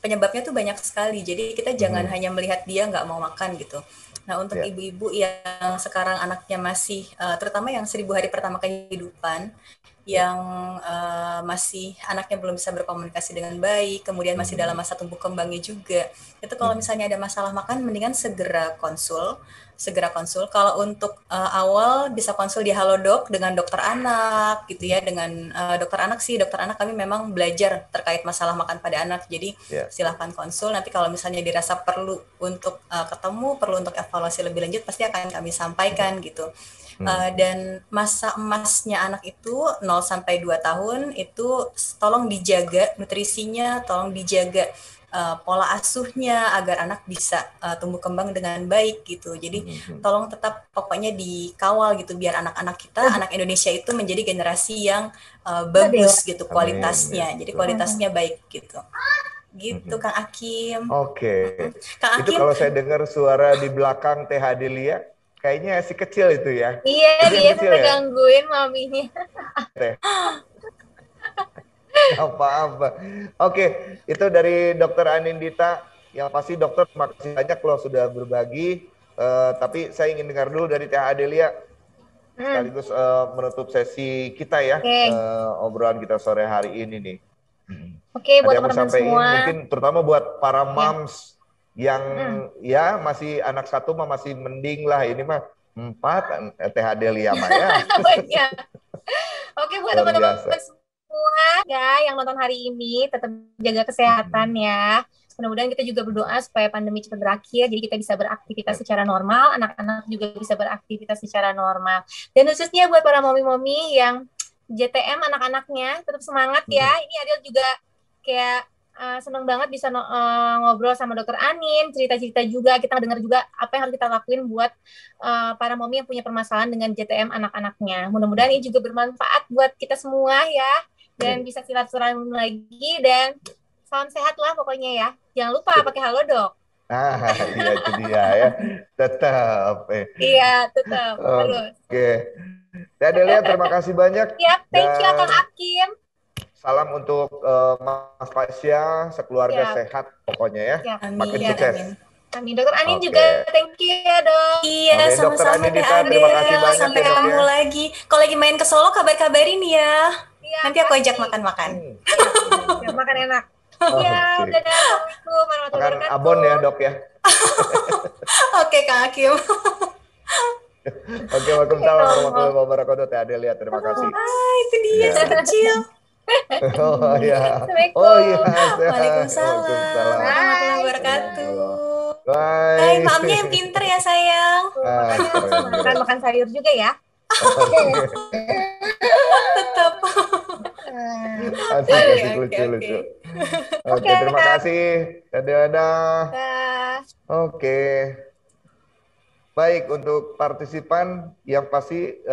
penyebabnya tuh banyak sekali. Jadi kita jangan hanya melihat dia nggak mau makan gitu. Nah untuk ibu-ibu yang sekarang anaknya masih, terutama yang 1000 hari pertama kehidupan, yang masih anaknya belum bisa berkomunikasi dengan baik, kemudian masih dalam masa tumbuh kembangnya juga, itu kalau misalnya ada masalah makan, mendingan segera konsul. Kalau untuk awal bisa konsul di Halodoc dengan dokter anak gitu ya, dengan dokter anak kami memang belajar terkait masalah makan pada anak, jadi silahkan konsul. Nanti kalau misalnya dirasa perlu untuk ketemu, perlu untuk evaluasi lebih lanjut, pasti akan kami sampaikan gitu. Dan masa emasnya anak itu 0 sampai 2 tahun itu tolong dijaga nutrisinya, tolong dijaga pola asuhnya agar anak bisa tumbuh kembang dengan baik gitu. Jadi tolong tetap pokoknya dikawal gitu biar anak-anak kita, anak Indonesia itu menjadi generasi yang bagus gitu kualitasnya. Jadi kualitasnya baik gitu. Gitu Kang Hakim. Oke. Kang Hakim, itu kalau saya dengar suara di belakang Teh Adelia, kayaknya si kecil itu ya. Iya, dia sampai gangguin maminya. Apa-apa. Oke, itu dari Dokter Anindita. Yang pasti dokter, terima kasih banyak loh sudah berbagi. Tapi saya ingin dengar dulu dari Teh Adelia, sekaligus menutup sesi kita ya, obrolan kita sore hari ini nih. Oke, buat ada yang mau sampaikan semua. Mungkin terutama buat para moms yang ya masih anak satu mah masih mending lah, ini mah 4 Teh Adelia mah ya. Oke, buat teman-teman semua ya yang nonton hari ini, tetap jaga kesehatan ya. Mudah-mudahan kita juga berdoa supaya pandemi cepat berakhir, jadi kita bisa beraktivitas secara normal, anak-anak juga bisa beraktivitas secara normal. Dan khususnya buat para momi-momi yang JTM anak-anaknya, tetap semangat ya. Ini Adel juga kayak seneng banget bisa ngobrol sama Dokter Anin, cerita-cerita juga, kita dengar juga apa yang harus kita lakuin buat para momi yang punya permasalahan dengan JTM anak-anaknya. Mudah-mudahan ini juga bermanfaat buat kita semua ya, dan bisa silaturahmi lagi, dan salam sehat lah pokoknya ya. Jangan lupa pakai Halodoc. Iya itu dia ya. Tetap. Iya, tetap harus. Oke. Teh Adelia, terima kasih banyak Ya, thank you Kang dan Akim. salam untuk Mas Fasya, sekeluarga Siap. sehat pokoknya ya. Siap. Makin Amin, sukses. amin. Amin. Dokter Anin Oke. juga thank you ya, Dok. Iya, Oke, Dokter sama-sama Anindita, Teh terima kasih Adel. banyak Sampai ya, Dok, ketemu ya. lagi. Kalau lagi main ke Solo, kabar-kabarin ya. Iya, Nanti aku ajak pasti. makan-makan. Ya, makan enak. Oh, Iya, sip. dadah. Assalamualaikum warahmatullahi Makan wabarakatuh. abon ya, Dok ya. Oke, Kang Akim. Oke, waalaikumsalam warahmatullahi wabarakatuh. Teh Adelia, terima kasih. Ah, itu dia Ya. si kecil. Oh iya. Assalamualaikum. Oh iya, sehat. Waalaikumsalam warahmatullahi Bye. wabarakatuh. Bye. Bye, maamnya yang pinter ya sayang. Makanya harus keren, keren. makan sayur juga ya. Tetap. Asik, asik, Oke, lucu, oke. lucu. Oke, terima kasih. Dadah. Dah. Oke. Baik, untuk partisipan yang pasti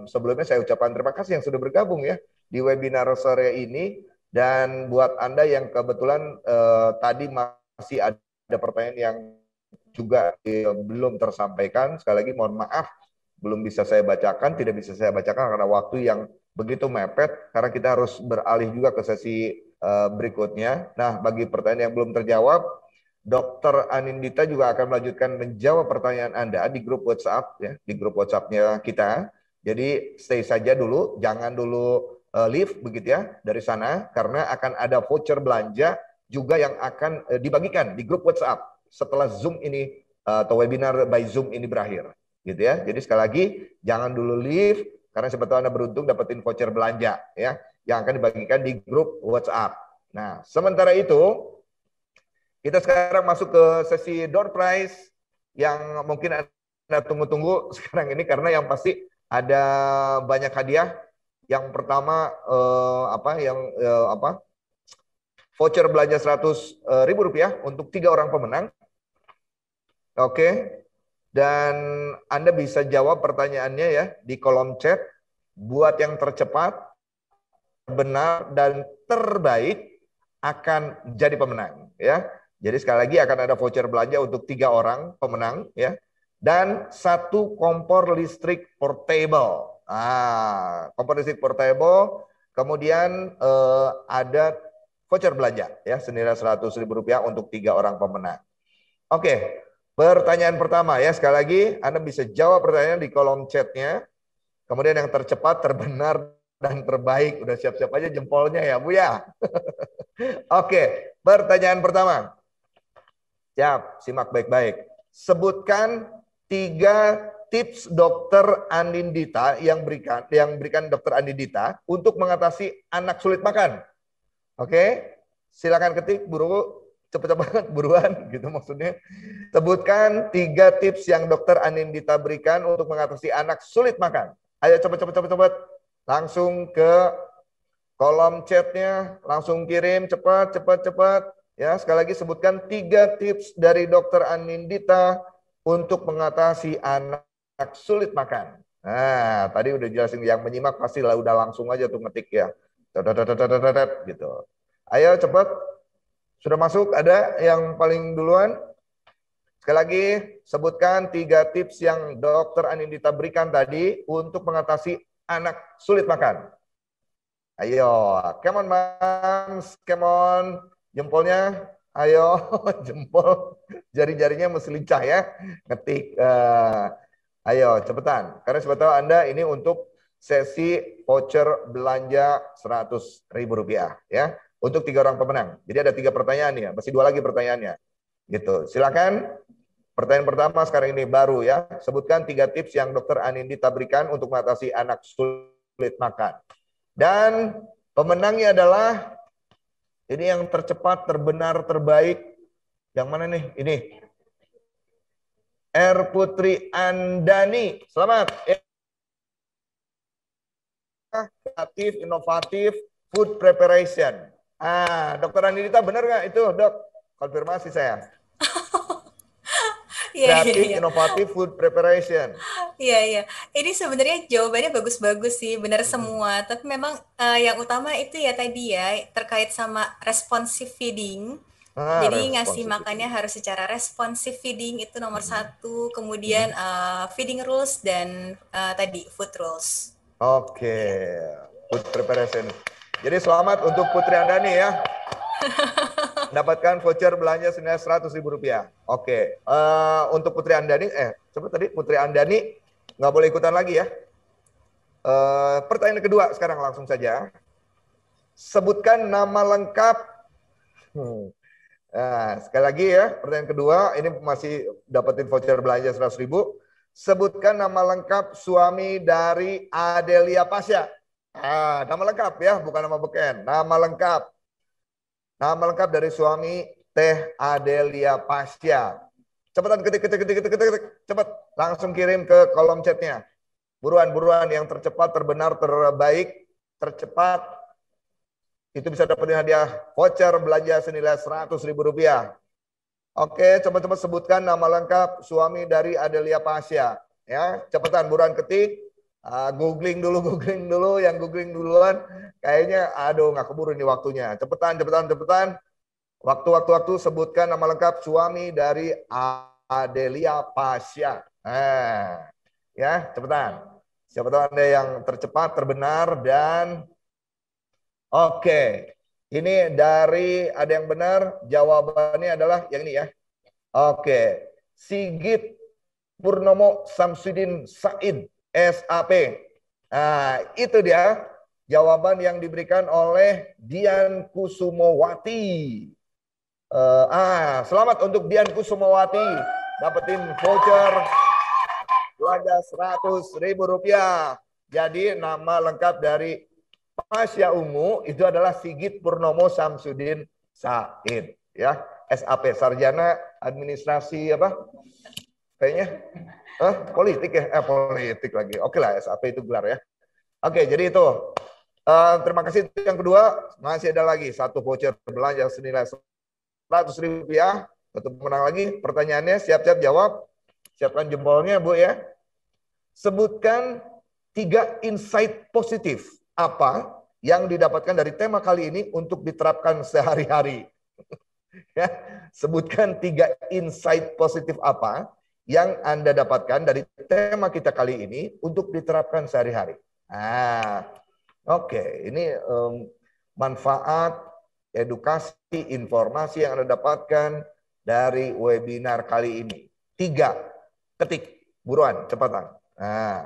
sebelumnya saya ucapkan terima kasih yang sudah bergabung ya di webinar sore ini. Dan buat Anda yang kebetulan tadi masih ada pertanyaan yang juga belum tersampaikan, sekali lagi mohon maaf belum bisa saya bacakan, tidak bisa saya bacakan karena waktu yang begitu mepet, karena kita harus beralih juga ke sesi berikutnya. Nah, bagi pertanyaan yang belum terjawab, Dr. Anindita juga akan melanjutkan menjawab pertanyaan Anda di grup WhatsApp ya, di grup WhatsApp-nya kita. Jadi stay saja dulu, jangan dulu leave begitu ya dari sana, karena akan ada voucher belanja juga yang akan dibagikan di grup WhatsApp setelah Zoom ini atau webinar by Zoom ini berakhir, gitu ya. Jadi sekali lagi jangan dulu leave, karena siapa tahu Anda beruntung dapetin voucher belanja ya, yang akan dibagikan di grup WhatsApp. Nah, sementara itu kita sekarang masuk ke sesi door prize yang mungkin Anda tunggu-tunggu sekarang ini, karena yang pasti ada banyak hadiah. Yang pertama voucher belanja Rp100.000 untuk 3 orang pemenang. Oke. Dan Anda bisa jawab pertanyaannya ya di kolom chat. Buat yang tercepat, benar dan terbaik akan jadi pemenang ya. Jadi sekali lagi akan ada voucher belanja untuk 3 orang pemenang ya, dan 1 kompor listrik portable. Kompor listrik portable, kemudian ada voucher belanja ya senilai Rp100.000 untuk 3 orang pemenang. Oke, pertanyaan pertama ya, sekali lagi Anda bisa jawab pertanyaan di kolom chatnya. Kemudian yang tercepat, terbenar dan terbaik, udah siap-siap aja jempolnya ya Bu ya. Oke, pertanyaan pertama. Siap, simak baik-baik. Sebutkan 3 tips Dokter Anindita yang berikan Dokter Anindita untuk mengatasi anak sulit makan. Oke, silakan ketik buru, cepet-cepet buruan gitu maksudnya. Sebutkan 3 tips yang Dokter Anindita berikan untuk mengatasi anak sulit makan. Ayo cepet. Langsung ke kolom chatnya, langsung kirim cepat. Ya, sekali lagi sebutkan 3 tips dari Dokter Anindita untuk mengatasi anak sulit makan. Nah, tadi udah jelasin, yang menyimak pasti lah udah langsung aja tuh ngetik ya. Gitu. Ayo cepat. Sudah masuk? Ada yang paling duluan? Sekali lagi sebutkan 3 tips yang Dokter Anindita berikan tadi untuk mengatasi anak sulit makan. Ayo, come on Mams, come on. Jempolnya, ayo, jempol, jari-jarinya mesti lincah ya, ngetik. Ayo, cepetan. Karena siapa tahu Anda ini untuk sesi voucher belanja Rp100.000 ya, untuk 3 orang pemenang. Jadi ada 3 pertanyaan ya, masih 2 lagi pertanyaannya. Gitu. Silakan. Pertanyaan pertama sekarang ini baru ya. Sebutkan 3 tips yang Dokter Anindita berikan untuk mengatasi anak sulit makan. Dan pemenangnya adalah ini yang tercepat, terbenar, terbaik. Yang mana nih? Ini. R. Putri Andani. Selamat. Kreatif, inovatif, food preparation. Dokter Anindita benar nggak itu, Dok? Konfirmasi saya. Kreatif, inovatif, food preparation. Iya. Ini sebenarnya jawabannya bagus-bagus sih, benar semua. Tapi memang yang utama itu ya tadi ya, terkait sama responsive feeding. Jadi ngasih Responsif makannya feeding. harus secara responsif feeding itu nomor satu. Kemudian feeding rules dan tadi food rules. Oke, food preparation. Jadi selamat untuk Putri Andani ya. Mendapatkan voucher belanja senilai Rp100.000. Oke, untuk Putri Andani, coba tadi Putri Andani nggak boleh ikutan lagi ya. Pertanyaan kedua sekarang langsung saja. Sebutkan nama lengkap. Nah, sekali lagi ya, pertanyaan kedua, ini masih dapetin voucher belanja 100.000. Sebutkan nama lengkap suami dari Adelia Pasha. Nama lengkap ya, bukan nama beken. Nama lengkap. Nama lengkap dari suami Teh Adelia Pasha. Cepetan ketik. Cepet, langsung kirim ke kolom chatnya. Buruan yang tercepat, terbenar, terbaik, tercepat. Itu bisa dapetin hadiah voucher belanja senilai Rp100.000. Oke, coba sebutkan nama lengkap suami dari Adelia Pasha. Ya, cepetan buruan ketik. Googling dulu, yang googling duluan. Kayaknya, aduh nggak keburu ini waktunya. Cepetan. Waktu sebutkan nama lengkap suami dari Adelia Pasha. Ya, cepetan. Siapa tahu Anda yang tercepat, terbenar, dan oke. Ini dari ada yang benar, jawabannya adalah yang ini ya. Oke. Sigit Purnomo Samsudin Said, SAP. Nah, itu dia jawaban yang diberikan oleh Dian Kusumowati. Selamat untuk Dian Kusumowati. Dapetin voucher belanja Rp100.000. Jadi nama lengkap dari Pasha Ungu itu adalah Sigit Purnomo Samsudin Said, ya, SAP, Sarjana Administrasi apa? Kayaknya politik ya, politik lagi. Oke lah, SAP itu gelar ya. Oke, jadi itu. Terima kasih. Yang kedua, masih ada lagi satu voucher belanja senilai Rp100.000 untuk menang lagi. Pertanyaannya siap-siap jawab. Siapkan jempolnya, Bu ya. Sebutkan 3 insight positif apa yang didapatkan dari tema kali ini untuk diterapkan sehari-hari. Ya, sebutkan 3 insight positif apa yang Anda dapatkan dari tema kita kali ini untuk diterapkan sehari-hari. Oke, ini manfaat, edukasi, informasi yang Anda dapatkan dari webinar kali ini. 3, ketik, buruan, cepatan.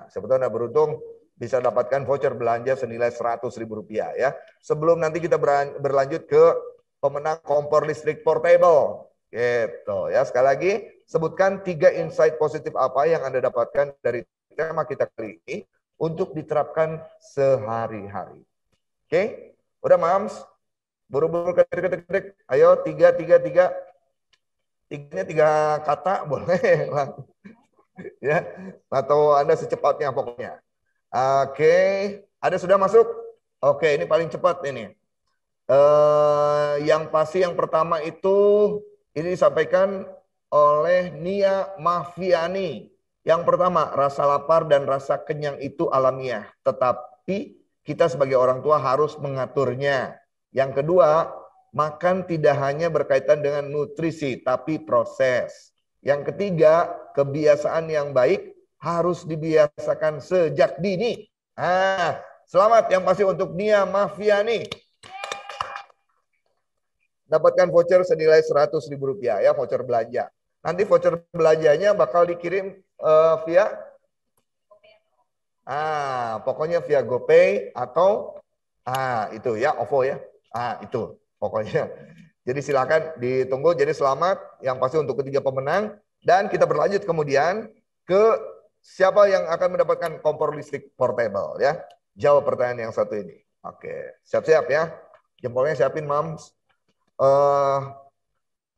Siapa tahu Anda beruntung bisa dapatkan voucher belanja senilai Rp100.000 ya. Sebelum nanti kita berlanjut ke pemenang kompor listrik portable. Gitu ya. Sekali lagi, sebutkan 3 insight positif apa yang Anda dapatkan dari tema kita kali ini untuk diterapkan sehari-hari. Oke? Udah, Mams? Buru-buru ketik. Ayo, 3. 3 kata boleh. Ya, atau Anda secepatnya pokoknya. Oke, ada sudah masuk? Oke, ini paling cepat ini. Yang pasti yang pertama itu ini disampaikan oleh Nia Mahfiani. Yang pertama, rasa lapar dan rasa kenyang itu alamiah, tetapi kita sebagai orang tua harus mengaturnya. Yang kedua, makan tidak hanya berkaitan dengan nutrisi, tapi proses. Yang ketiga, kebiasaan yang baik harus dibiasakan sejak dini. Selamat yang pasti untuk Nia Mahfiani. Dapatkan voucher senilai Rp100.000 ya, voucher belanja. Nanti voucher belanjanya bakal dikirim via pokoknya via GoPay atau itu ya, OVO ya. Itu pokoknya. Jadi silakan ditunggu. Jadi selamat yang pasti untuk ketiga pemenang, dan kita berlanjut kemudian ke siapa yang akan mendapatkan kompor listrik portable ya. Jawab pertanyaan yang satu ini. Oke, siap-siap ya. Jempolnya siapin, Mams.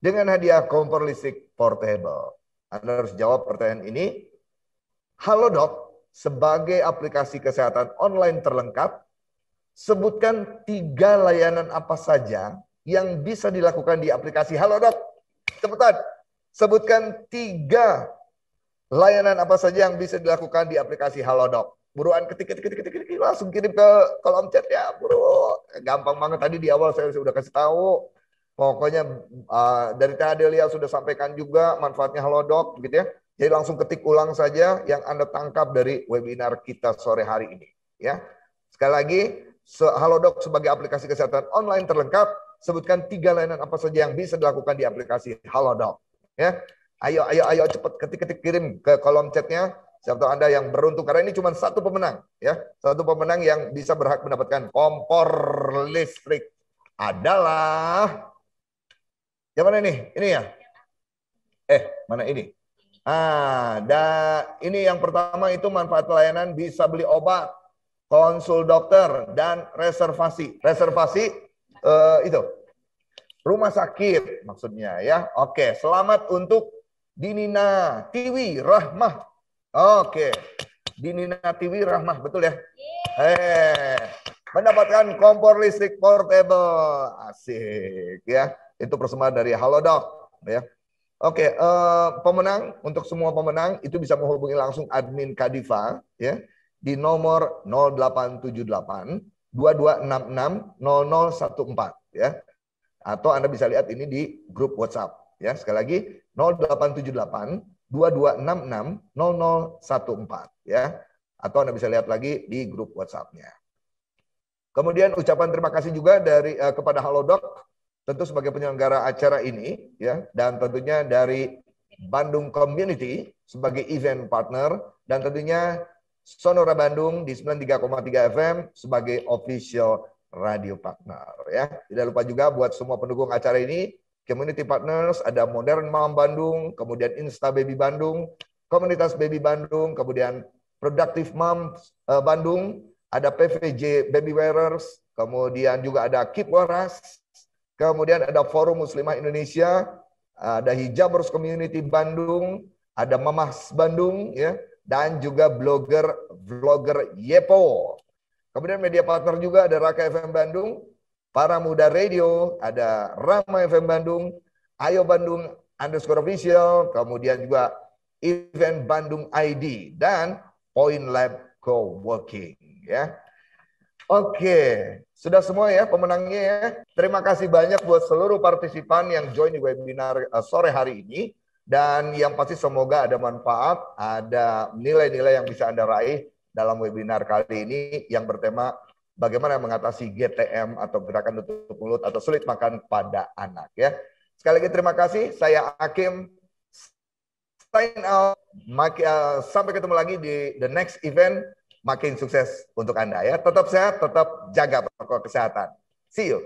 Dengan hadiah kompor listrik portable, Anda harus jawab pertanyaan ini. Halodoc sebagai aplikasi kesehatan online terlengkap, sebutkan 3 layanan apa saja yang bisa dilakukan di aplikasi Halodoc. Cepetan, sebutkan 3 layanan apa saja yang bisa dilakukan di aplikasi Halodoc. Buruan ketik, langsung kirim ke kolom chat ya, bro. Gampang banget, tadi di awal saya sudah kasih tahu. Pokoknya dari Teh Adelia sudah sampaikan juga manfaatnya Halodoc gitu ya. Jadi langsung ketik ulang saja yang Anda tangkap dari webinar kita sore hari ini ya. Sekali lagi, Halodoc sebagai aplikasi kesehatan online terlengkap, sebutkan 3 layanan apa saja yang bisa dilakukan di aplikasi Halodoc ya. Ayo cepat ketik kirim ke kolom chatnya. Siapa tahu Anda yang beruntung karena ini cuma satu pemenang ya. Satu pemenang yang bisa berhak mendapatkan kompor listrik adalah yang mana ini? Ini ya? Mana ini? Ini yang pertama itu manfaat pelayanan bisa beli obat, konsul dokter, dan reservasi. Reservasi itu rumah sakit maksudnya ya. Oke, selamat untuk Dinina Tiwi Rahmah. Oke, Dinina Tiwi Rahmah, betul ya? Mendapatkan kompor listrik portable. Asik ya. Itu persembahan dari Halodoc ya. Oke, pemenang, untuk semua pemenang itu bisa menghubungi langsung admin Kadifa ya di nomor 0878 2266 0014 ya. Atau Anda bisa lihat ini di grup WhatsApp ya. Sekali lagi 0878 2266 0014 ya. Atau Anda bisa lihat lagi di grup WhatsApp-nya. Kemudian ucapan terima kasih juga dari kepada Halodoc tentu sebagai penyelenggara acara ini ya, dan tentunya dari Bandung Community sebagai event partner, dan tentunya Sonora Bandung di 93,3 FM sebagai official radio partner ya. Tidak lupa juga buat semua pendukung acara ini, community partners, ada Modern Mom Bandung, kemudian Insta Baby Bandung, Komunitas Baby Bandung, kemudian Productive Mom Bandung, ada PVJ Baby Wearers, kemudian juga ada Keep Waras, kemudian ada Forum Muslimah Indonesia, ada Hijabers Community Bandung, ada Mamahs Bandung ya, dan juga vlogger Yepo. Kemudian media partner juga ada Raka FM Bandung, Para Muda Radio, ada Rama FM Bandung, Ayo Bandung _official, kemudian juga Event Bandung ID dan Point Lab Co-working ya. Oke, sudah semua ya pemenangnya ya. Terima kasih banyak buat seluruh partisipan yang join di webinar sore hari ini. Dan yang pasti semoga ada manfaat, ada nilai-nilai yang bisa Anda raih dalam webinar kali ini yang bertema bagaimana mengatasi GTM atau gerakan tutup mulut atau sulit makan pada anak ya. Sekali lagi terima kasih, saya Hakim. Sign out. Sampai ketemu lagi di the next event. Makin sukses untuk Anda ya. Tetap sehat, tetap jaga protokol kesehatan. See you.